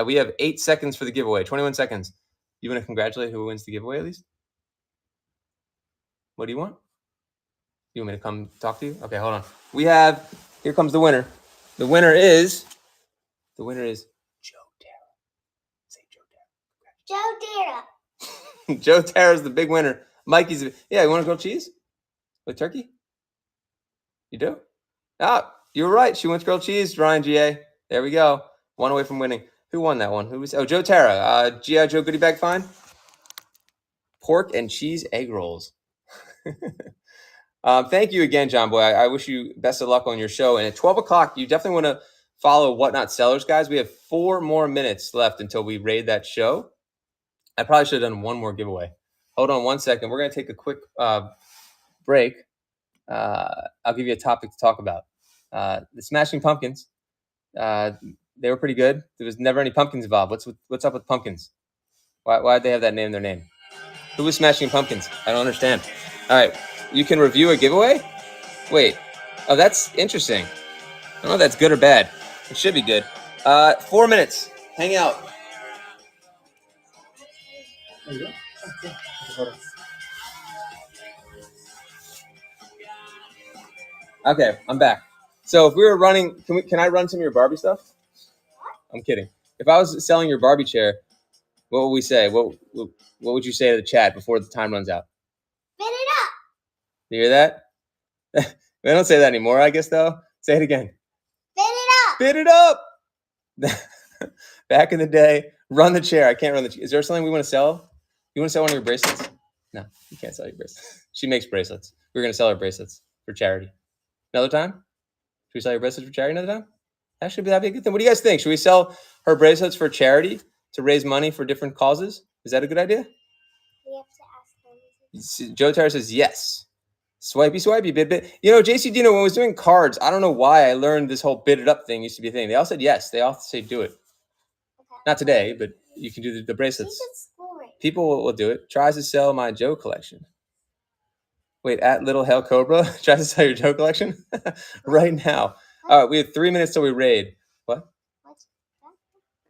We have 8 seconds for the giveaway. 21 seconds. You want to congratulate who wins the giveaway at least? What do you want? You want me to come talk to you? Okay, hold on. Here comes the winner. The winner is Joe Terra. Say Joe Terra. Joe Terra. Joe Terra's the big winner. Mikey's, yeah, you want to grilled cheese? With turkey? You do? Ah, you were right. She wants grilled cheese, Ryan GA. There we go. One away from winning. Who won that one? Joe Terra. G.I. Joe goodie bag fine? Pork and cheese egg rolls. Thank you again, John Boy. I wish you best of luck on your show. And at 12 o'clock, you definitely want to follow Whatnot Sellers, guys. We have 4 more minutes left until we raid that show. I probably should have done one more giveaway. Hold on 1 second. We're going to take a quick break. I'll give you a topic to talk about. The Smashing Pumpkins. They were pretty good. There was never any pumpkins involved. What's up with pumpkins? Why did they have that name in their name? Who was Smashing Pumpkins? I don't understand. All right. You can review a giveaway? Wait. Oh, that's interesting. I don't know if that's good or bad. It should be good. 4 minutes. Hang out. There you go. Okay, I'm back. So if we were running, can I run some of your Barbie stuff? I'm kidding. If I was selling your Barbie chair, what would we say? What would you say to the chat before the time runs out? Bid it up. You hear that? We don't say that anymore, I guess, though. Say it again. Bid it up. Bid it up. Back in the day, run the chair. I can't run the chair. Is there something we want to sell? You want to sell one of your bracelets? No, you can't sell your bracelets. She makes bracelets. We're going to sell her bracelets for charity. Another time? Should we sell your bracelets for charity another time? Actually, that'd be a good thing. What do you guys think? Should we sell her bracelets for charity to raise money for different causes? Is that a good idea? We have to ask them. Joe Terra says yes. Swipey, bid. You know, JC Dino, when I was doing cards, I don't know why I learned this whole bid it up thing used to be a thing. They all said yes. They all say do it. Okay. Not today, but you can do the bracelets. She's at school right now. People will do it. Tries to sell my Joe collection. Wait, at Little Hell Cobra tries to sell your Joe collection right now. All right, we have 3 minutes till we raid. What? What's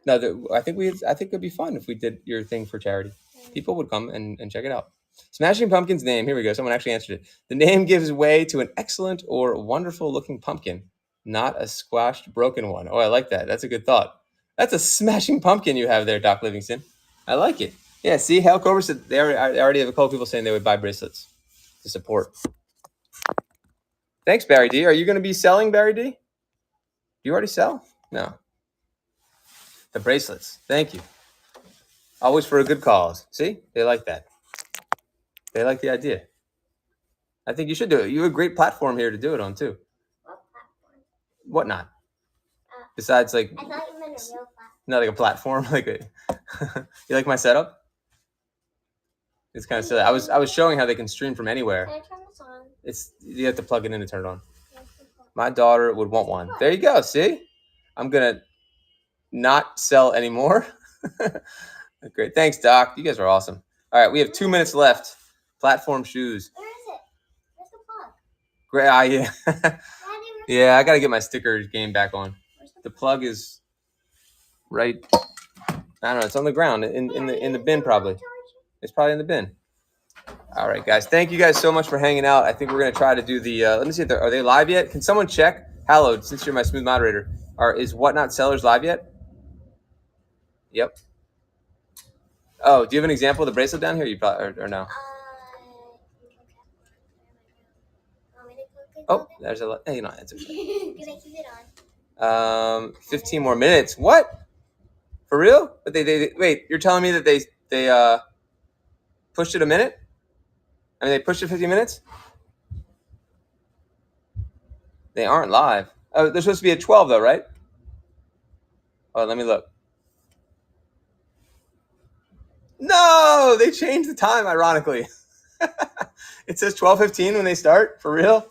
that? No, I think it'd be fun if we did your thing for charity. People would come and check it out. Smashing Pumpkin's name. Here we go. Someone actually answered it. The name gives way to an excellent or wonderful looking pumpkin, not a squashed, broken one. Oh, I like that. That's a good thought. That's a smashing pumpkin you have there, Doc Livingston. I like it. Yeah, see, Hell Cobra said I already have a couple people saying they would buy bracelets to support. Thanks, Barry D. Are you going to be selling, Barry D? Do you already sell? No. The bracelets. Thank you. Always for a good cause. See? They like that. They like the idea. I think you should do it. You have a great platform here to do it on, too. What platform? Whatnot. Besides, like... I thought you meant a real platform. Not like a platform. You like my setup? It's kind of silly. I was showing how they can stream from anywhere. Can I turn this on? You have to plug it in to turn it on. My daughter would want one. There you go. See? I'm going to not sell anymore. Great. Thanks, Doc. You guys are awesome. All right. We have 2 minutes left. Platform shoes. Where is it? Where's the plug? Great. Yeah. Yeah, I got to get my sticker game back on. The plug is right. I don't know. It's on the ground in the bin probably. It's probably in the bin. All right, guys. Thank you guys so much for hanging out. I think we're going to try to do the, let me see if are they live yet? Can someone check? Hallowed, since you're my smooth moderator. Is Whatnot Sellers live yet? Yep. Oh, do you have an example of the bracelet down here? You probably, or no? Want me to click Oh, there's a. Hey, it's okay. Because I keep it on. 15 more minutes. What? For real? But they wait. You're telling me that they pushed it a minute? I mean, they pushed it 15 minutes. They aren't live. Oh, they're supposed to be at 12 though, right? Oh, let me look. No, they changed the time. Ironically, it says 12:15 when they start. For real?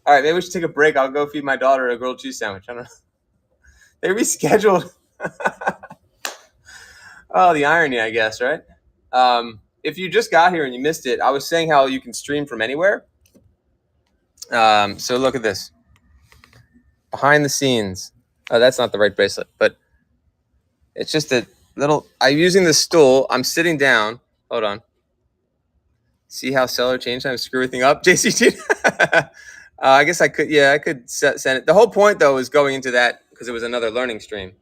All right, maybe we should take a break. I'll go feed my daughter a grilled cheese sandwich. I don't know. They rescheduled. Oh, the irony, I guess, right? If you just got here and you missed it, I was saying how you can stream from anywhere. So look at this. Behind the scenes. Oh, that's not the right bracelet, but it's just a little. I'm using the stool. I'm sitting down. Hold on. See how seller change time screw everything up, JCT. I guess I could. Yeah, I could send it. The whole point though is going into that because it was another learning stream.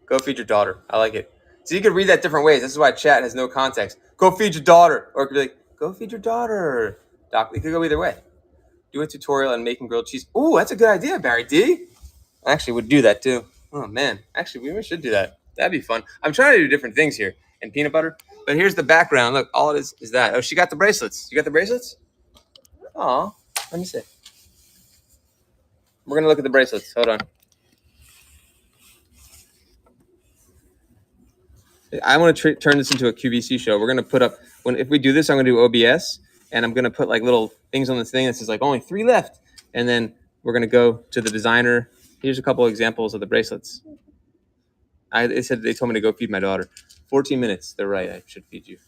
Go feed your daughter. I like it. So you could read that different ways. This is why chat has no context. Go feed your daughter, or it could be like, go feed your daughter. Doc, it could go either way. Do a tutorial on making grilled cheese. Oh, that's a good idea, Barry D. I actually would do that too. Oh man, actually we should do that. That'd be fun. I'm trying to do different things here. And peanut butter. But here's the background. Look, all it is that. Oh, she got the bracelets. You got the bracelets? Oh, let me see. We're gonna look at the bracelets. Hold on. I want to turn this into a QVC show. We're gonna put up if we do this, I'm gonna do OBS, and I'm gonna put like little things on this thing that says like only 3 left, and then we're gonna go to the designer. Here's a couple of examples of the bracelets. They told me to go feed my daughter. 14 minutes. They're right. I should feed you.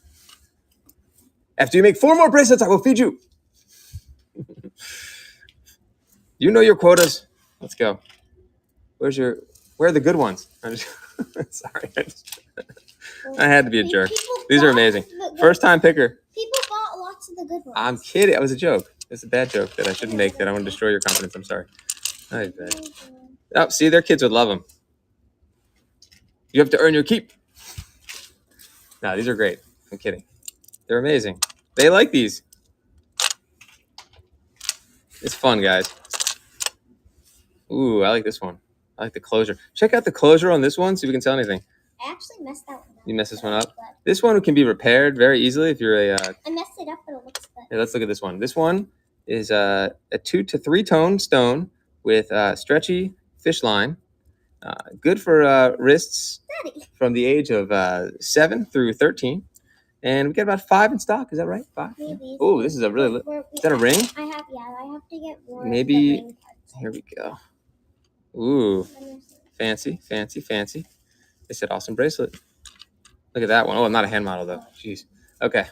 After you make 4 more bracelets, I will feed you. You know your quotas. Let's go. Where are the good ones? Sorry. I had to be a jerk. These are amazing. First time picker. People bought lots of the good ones. I'm kidding. It was a joke. It's a bad joke that I shouldn't make. That I want to destroy your confidence. I'm sorry. Oh, see, their kids would love them. You have to earn your keep. No, these are great. I'm kidding. They're amazing. They like these. It's fun, guys. Ooh, I like this one. I like the closure. Check out the closure on this one, see if we can sell anything. I actually messed that one up. You messed this one up? This one can be repaired very easily if you're a... I messed it up, but it looks good. Here, let's look at this one. This one is a 2 to 3 tone stone with stretchy fish line. Good for wrists from the age of 7 through 13. And we got about 5 in stock. Is that right? 5? Maybe. Oh, this is a really... Is that a ring? I have to get more. Maybe... Of the ring parts. Here we go. Ooh. Fancy, fancy, fancy. They said awesome bracelet. Look at that one. Oh, not a hand model though. Jeez. Okay.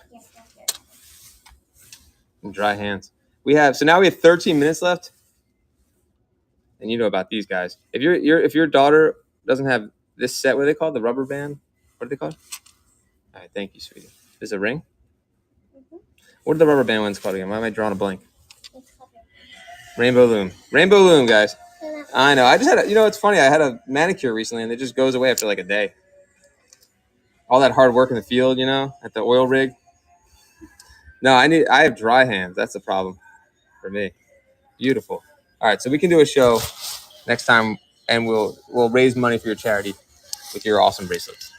Dry hands. So now we have 13 minutes left. And you know about these guys. If your daughter doesn't have this set, what are they called? The rubber band? What are they called? All right, thank you, sweetie. Is it a ring? Mm-hmm. What are the rubber band ones called again? Why am I drawing a blank? Rainbow loom. Rainbow loom, guys. I know. I just had it's funny. I had a manicure recently and it just goes away after like a day. All that hard work in the field, at the oil rig. No, I have dry hands. That's the problem for me. Beautiful. All right, so we can do a show next time and we'll raise money for your charity with your awesome bracelets.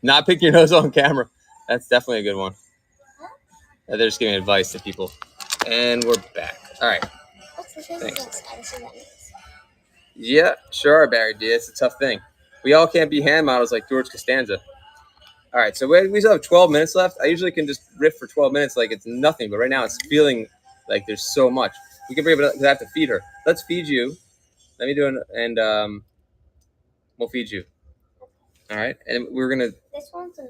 Not picking your nose on camera. That's definitely a good one. They're just giving advice to people. And we're back. All right. Thanks. Yeah, sure, Barry D. It's a tough thing. We all can't be hand models like George Costanza. All right, so we still have 12 minutes left. I usually can just riff for 12 minutes like it's nothing, but right now it's feeling like there's so much. We can bring it up because I have to feed her. Let's feed you. Let me do it, and we'll feed you. All right, and we're gonna. This one's in.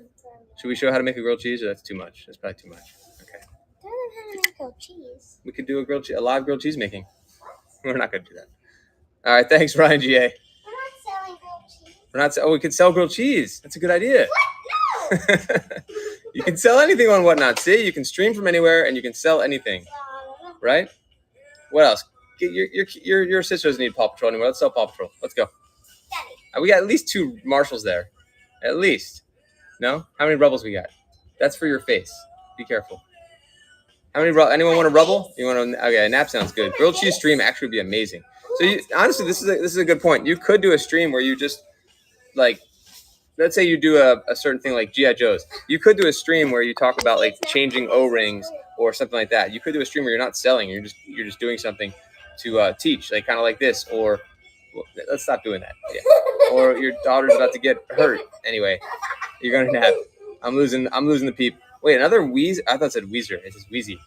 Should we show how to make a grilled cheese, or that's too much? That's probably too much. Okay. I don't know how to make grilled cheese. We could do a live grilled cheese making. What? We're not gonna do that. All right, thanks, Ryan GA. We're not selling grilled cheese. We could sell grilled cheese. That's a good idea. What? No. You can sell anything on Whatnot. See, you can stream from anywhere, and you can sell anything. Right? What else? Your sister doesn't need Paw Patrol anymore. Let's sell Paw Patrol. Let's go. Daddy. We got at least 2 marshals there. At least. No? How many rebels we got? That's for your face. Be careful. How many? Anyone want to rubble? You want to? Okay, a nap sounds good. Grilled cheese stream actually would be amazing. So honestly, this is a good point. You could do a stream where you just like, let's say you do a certain thing like GI Joes. You could do a stream where you talk about like changing O-rings or something like that. You could do a stream where you're not selling. You're just doing something to teach, like kind of like this. Or well, let's stop doing that. Yeah. Or your daughter's about to get hurt. Anyway, you're gonna nap. I'm losing the peep. Wait, another Wheeze? I thought it said Weezer. It says Wheezy.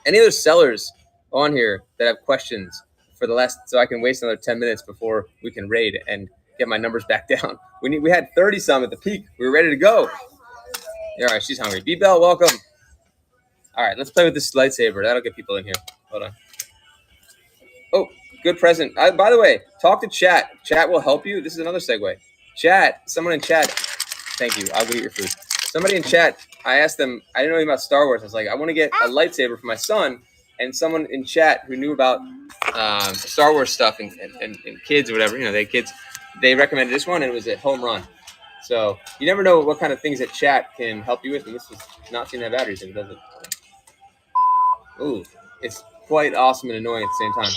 Any other sellers on here that have questions for the last, so I can waste another 10 minutes before we can raid and get my numbers back down. We had 30 some at the peak. We were ready to go. Yeah, all right, she's hungry. B-Bell, welcome. All right, let's play with this lightsaber. That'll get people in here. Hold on. Oh, good present. By the way, talk to chat. Chat will help you. This is another segue. Chat, someone in chat. Thank you. I'll go eat your food. Somebody in chat, I asked them, I didn't know anything about Star Wars. I was like, I want to get a lightsaber for my son. And someone in chat who knew about Star Wars stuff and kids or whatever, they had kids, they recommended this one, and it was a home run. So you never know what kind of things that chat can help you with. And this does not seem to have batteries in it, does it? Ooh, it's quite awesome and annoying at the same time.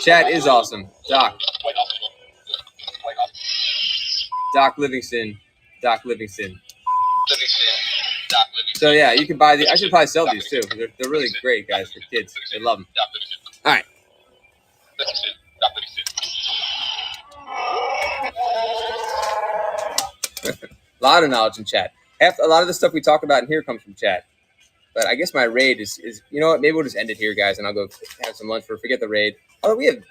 Chat is awesome. Doc Livingston. So yeah, you can buy the. I should probably sell these too. They're really great, guys, for kids. They love them. All right. A lot of knowledge in chat. A lot of the stuff we talk about in here comes from chat. But I guess my raid is you know what? Maybe we'll just end it here, guys, and I'll go have some lunch for. Forget the raid. Although we have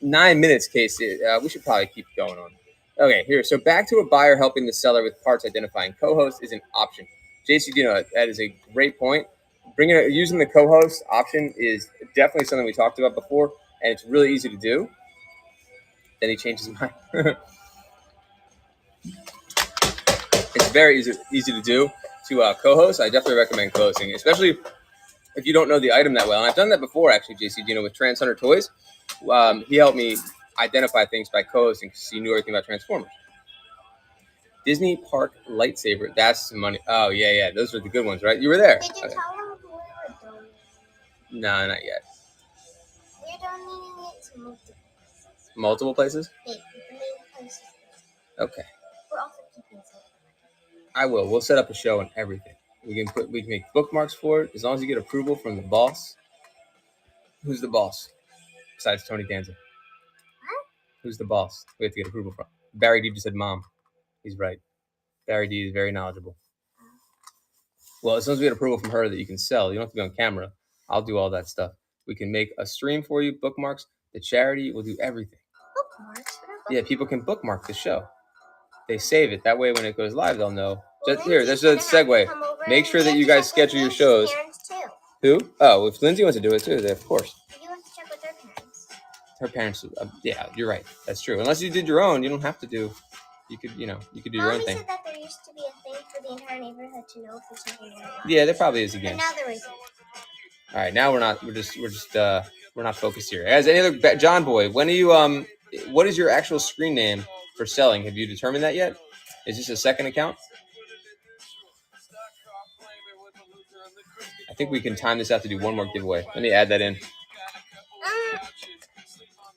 9 minutes, Casey. We should probably keep going on. Okay, here. So back to a buyer helping the seller with parts identifying. Co-host is an option. JC, that is a great point. Using the co-host option is definitely something we talked about before, and it's really easy to do. Then he changes his mind. It's very easy to do to co-host. I definitely recommend co-hosting, especially if you don't know the item that well. And I've done that before, actually, JC, with Trans Hunter Toys. He helped me identify things by co-hosting because he knew everything about Transformers. Disney Park lightsaber. That's some money. Oh, yeah. Those are the good ones, right? You were there. Did you tell them who we were donating? No, not yet. We're donating it to Multiple multiple places. places? Yeah, the main places. Okay. We're also keeping some. I will. We'll set up a show and everything. We can make bookmarks for it as long as you get approval from the boss. Who's the boss? Besides Tony Danza. What? Who's the boss? We have to get approval from. Barry D just said mom. He's right. Barry D is very knowledgeable. Well, as long as we get approval from her that you can sell, you don't have to be on camera. I'll do all that stuff. We can make a stream for you, bookmarks. The charity will do everything. Bookmarks? Yeah, people can bookmark the show. They save it. That way when it goes live, they'll know. Here, there's a segue. Make sure that you guys schedule your shows. Who? Oh, if Lindsay wants to do it too, then of course. You have to check with her parents. Her parents, yeah, you're right. That's true. Unless you did your own, you don't have to do. You could do your own thing. Said that there used to be a thing for the entire neighborhood to know if there's something or not. Yeah, there probably is again. But now there isn't. All right, now we're not. We're not focused here. As any other John Boy, when are you? What is your actual screen name for selling? Have you determined that yet? Is this a second account? I think we can time this out to do one more giveaway. Let me add that in.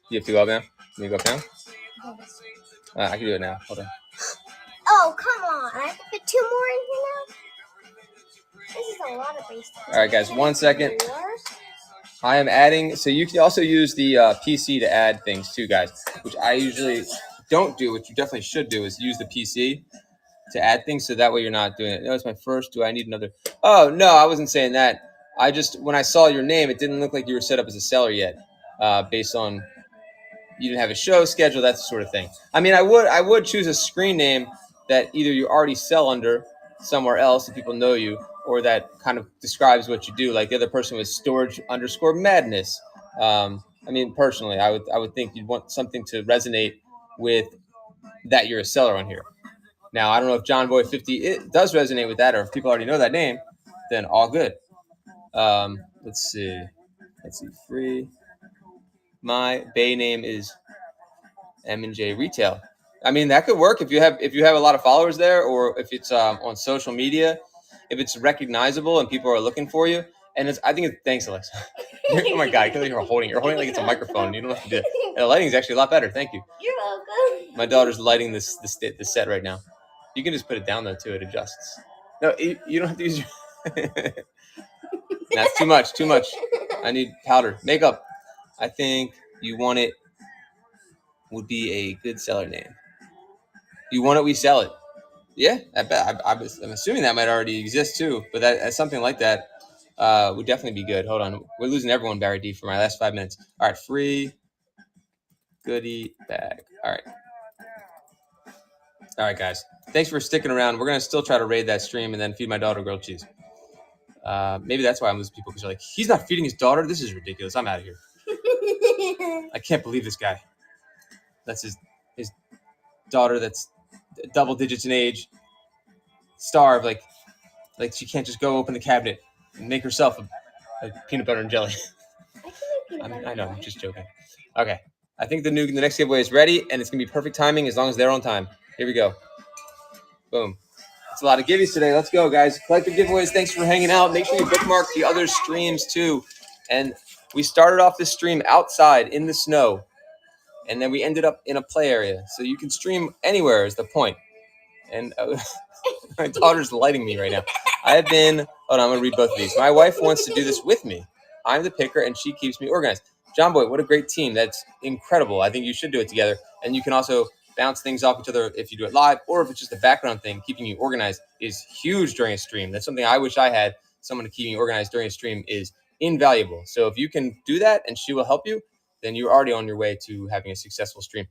You have to go up now? Let me go up now? Yes. I can do it now. Hold on. Oh, come on. I have to put 2 more in here now? This is a lot of base. All right, guys, 1 second. I am adding. So you can also use the PC to add things too, guys, which I usually don't do. What you definitely should do is use the PC to add things, so that way you're not doing it. That was my first. Do I need another? Oh, no, I wasn't saying that. I just, when I saw your name, it didn't look like you were set up as a seller yet, based on you didn't have a show schedule, that sort of thing. I mean, I would choose a screen name that either you already sell under somewhere else if people know you, or that kind of describes what you do. Like the other person was storage_madness. I mean, personally, I would think you'd want something to resonate with that you're a seller on here. Now, I don't know if John Boy 50 it does resonate with that, or if people already know that name, then all good. Let's see. Free. My Bay name is M&J Retail. I mean, that could work if you have a lot of followers there, or if it's on social media, if it's recognizable and people are looking for you. And I think it's thanks, Alexa. Oh my god, I feel like you're holding it like it's a microphone. You don't have to do it. And the lighting is actually a lot better. Thank you. You're welcome. My daughter's lighting this set right now. You can just put it down though too. It adjusts. No, you don't have to use your. That's too much. Too much. I need powder. Makeup. I think You Want It would be a good seller name. You Want It, we sell it. Yeah, I bet. I'm assuming that might already exist too, but something like that would definitely be good. Hold on, we're losing everyone, Barry D, for my last 5 minutes. All right, free goodie bag. All right, guys. Thanks for sticking around. We're gonna still try to raid that stream and then feed my daughter grilled cheese. Maybe that's why I'm losing people, because they're like, he's not feeding his daughter. This is ridiculous. I'm out of here. I can't believe this guy. That's his daughter. That's double digits in age. Starved. Like she can't just go open the cabinet and make herself a peanut butter and jelly. I know. I'm just joking. Okay. I think the next giveaway is ready, and it's gonna be perfect timing as long as they're on time. Here we go. Boom. It's a lot of giveaways today. Let's go, guys. Collective giveaways. Thanks for hanging out. Make sure you bookmark the other streams too. And we started off this stream outside in the snow, and then we ended up in a play area. So you can stream anywhere is the point. And my daughter's lighting me right now. Hold on, I'm going to read both of these. My wife wants to do this with me. I'm the picker, and she keeps me organized. John Boy, what a great team. That's incredible. I think you should do it together. And you can also bounce things off each other if you do it live, or if it's just a background thing. Keeping you organized is huge during a stream. That's something I wish I had. Someone to keep me organized during a stream is invaluable. So if you can do that and she will help you, then you're already on your way to having a successful stream.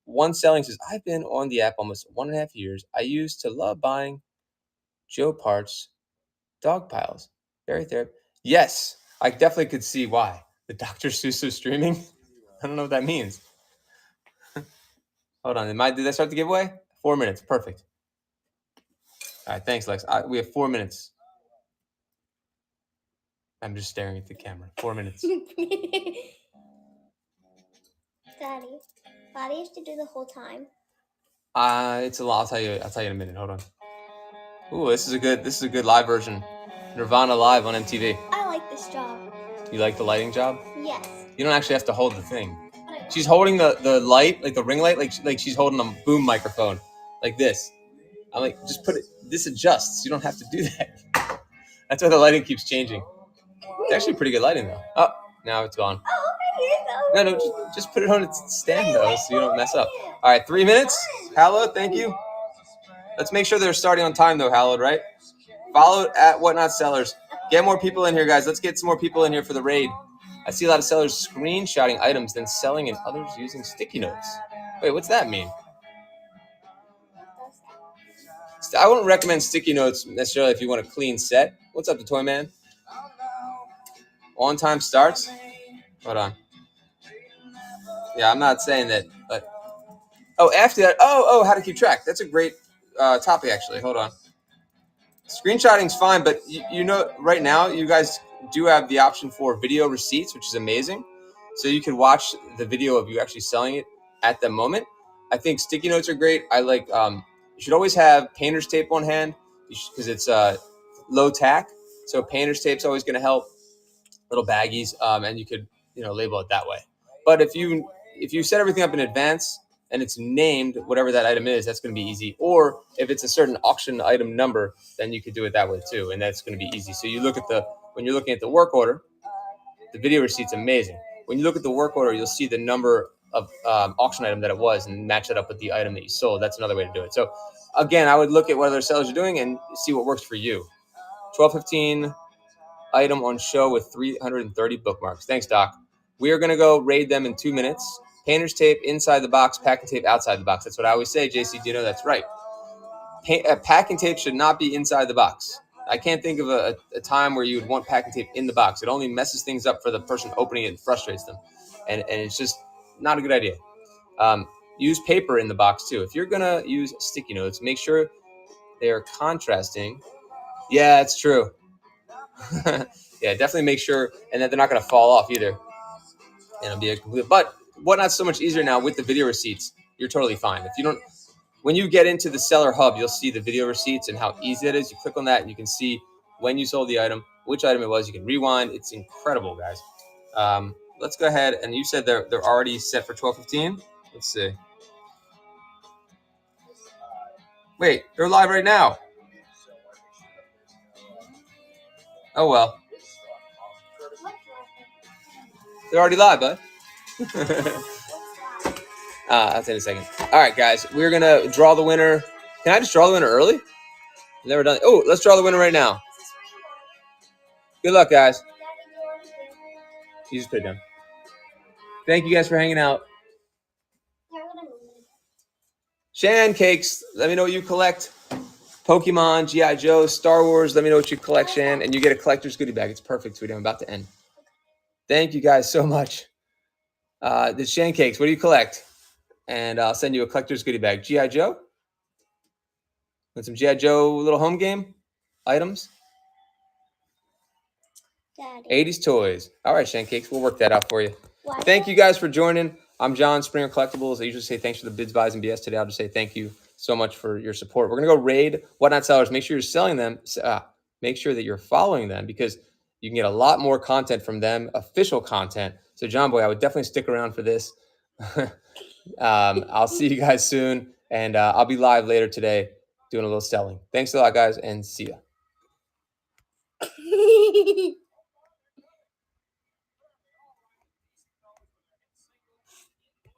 One Selling says, I've been on the app almost 1.5 years. I used to love buying Joe Parts dog piles. Very therapy. Yes, I definitely could see why. The Dr. Seuss of streaming? I don't know what that means. Hold on. Did I start the giveaway? 4 minutes. Perfect. All right. Thanks, Lex. We have 4 minutes. I'm just staring at the camera. 4 minutes. Daddy used to do the whole time. It's a lot. I'll tell you in a minute. Hold on. Ooh, this is a good live version. Nirvana live on MTV. I like this job. You like the lighting job? Yes. You don't actually have to hold the thing. She's holding the light, like the ring light, like she's holding a boom microphone, like this. I'm like, just put it. This adjusts. You don't have to do that. That's why the lighting keeps changing. It's actually pretty good lighting though. Oh, now it's gone. Oh, over here though. No, just put it on its stand though, so you don't mess up. All right, 3 minutes. Hallowed, thank you. Let's make sure they're starting on time though, Hallowed, right? Follow at Whatnot Sellers. Get more people in here, guys. Let's get some more people in here for the raid. I see a lot of sellers screenshotting items, then selling, and others using sticky notes. Wait, what's that mean? I wouldn't recommend sticky notes necessarily if you want a clean set. What's up, the Toy Man? On time starts? Hold on. Yeah, I'm not saying that, but... Oh, after that... Oh, how to keep track. That's a great topic, actually. Hold on. Screenshotting's fine, but you know, right now, you guys do have the option for video receipts, which is amazing. So you can watch the video of you actually selling it at the moment. I think sticky notes are great. I like, you should always have painter's tape on hand because it's low tack. So painter's tape's always going to help. Little baggies, and you could, label it that way. But if you set everything up in advance and it's named whatever that item is, that's going to be easy. Or if it's a certain auction item number, then you could do it that way too, and that's going to be easy. So you look at when you're looking at the work order, the video receipt's amazing. When you look at the work order, you'll see the number of auction item that it was and match it up with the item that you sold. That's another way to do it. So again, I would look at what other sellers are doing and see what works for you. 12:15 item on show with 330 bookmarks. Thanks, Doc. We are going to go raid them in 2 minutes. Painter's tape inside the box, packing tape outside the box. That's what I always say, JC. Do you know that's right? Packing tape should not be inside the box. I can't think of a time where you would want packing tape in the box. It only messes things up for the person opening it and frustrates them. And it's just not a good idea. Use paper in the box too. If you're going to use sticky notes, make sure they are contrasting. Yeah, it's true. Yeah, definitely make sure, and that they're not going to fall off either. And it'll be a complete. But Whatnot's so much easier now with the video receipts. you're totally fine. If you don't, when you get into the seller hub, you'll see the video receipts and how easy it is. You click on that and you can see when you sold the item, which item it was. You can rewind. It's incredible, guys. Let's go ahead, and you said they're already set for 12:15. Let's see. Wait, they're live right now. Oh well, they're already live, bud. I'll take a second. All right, guys, we're gonna draw the winner. Can I just draw the winner early? Never done. Oh, let's draw the winner right now. Good luck, guys. You just put it down. Thank you guys for hanging out. Shan Cakes, let me know what you collect. Pokemon, G.I. Joe, Star Wars, let me know what you collect, Shan. And you get a collector's goodie bag. It's perfect, sweetie. I'm about to end. Thank you guys so much. The Shan Cakes, what do you collect? And I'll send you a collector's goodie bag. G.I. Joe? Want some G.I. Joe little home game items? Daddy. 80s toys. All right, Shan Cakes, we'll work that out for you. What? Thank you guys for joining. I'm John, SpringerCollectibles. I usually say thanks for the bids, buys, and BS. Today I'll just say thank you so much for your support. We're going to go raid Whatnot Sellers. Make sure you're selling them. Make sure that you're following them because you can get a lot more content from them, official content. So, John Boy, I would definitely stick around for this. I'll see you guys soon, and I'll be live later today doing a little selling. Thanks a lot, guys, and see ya.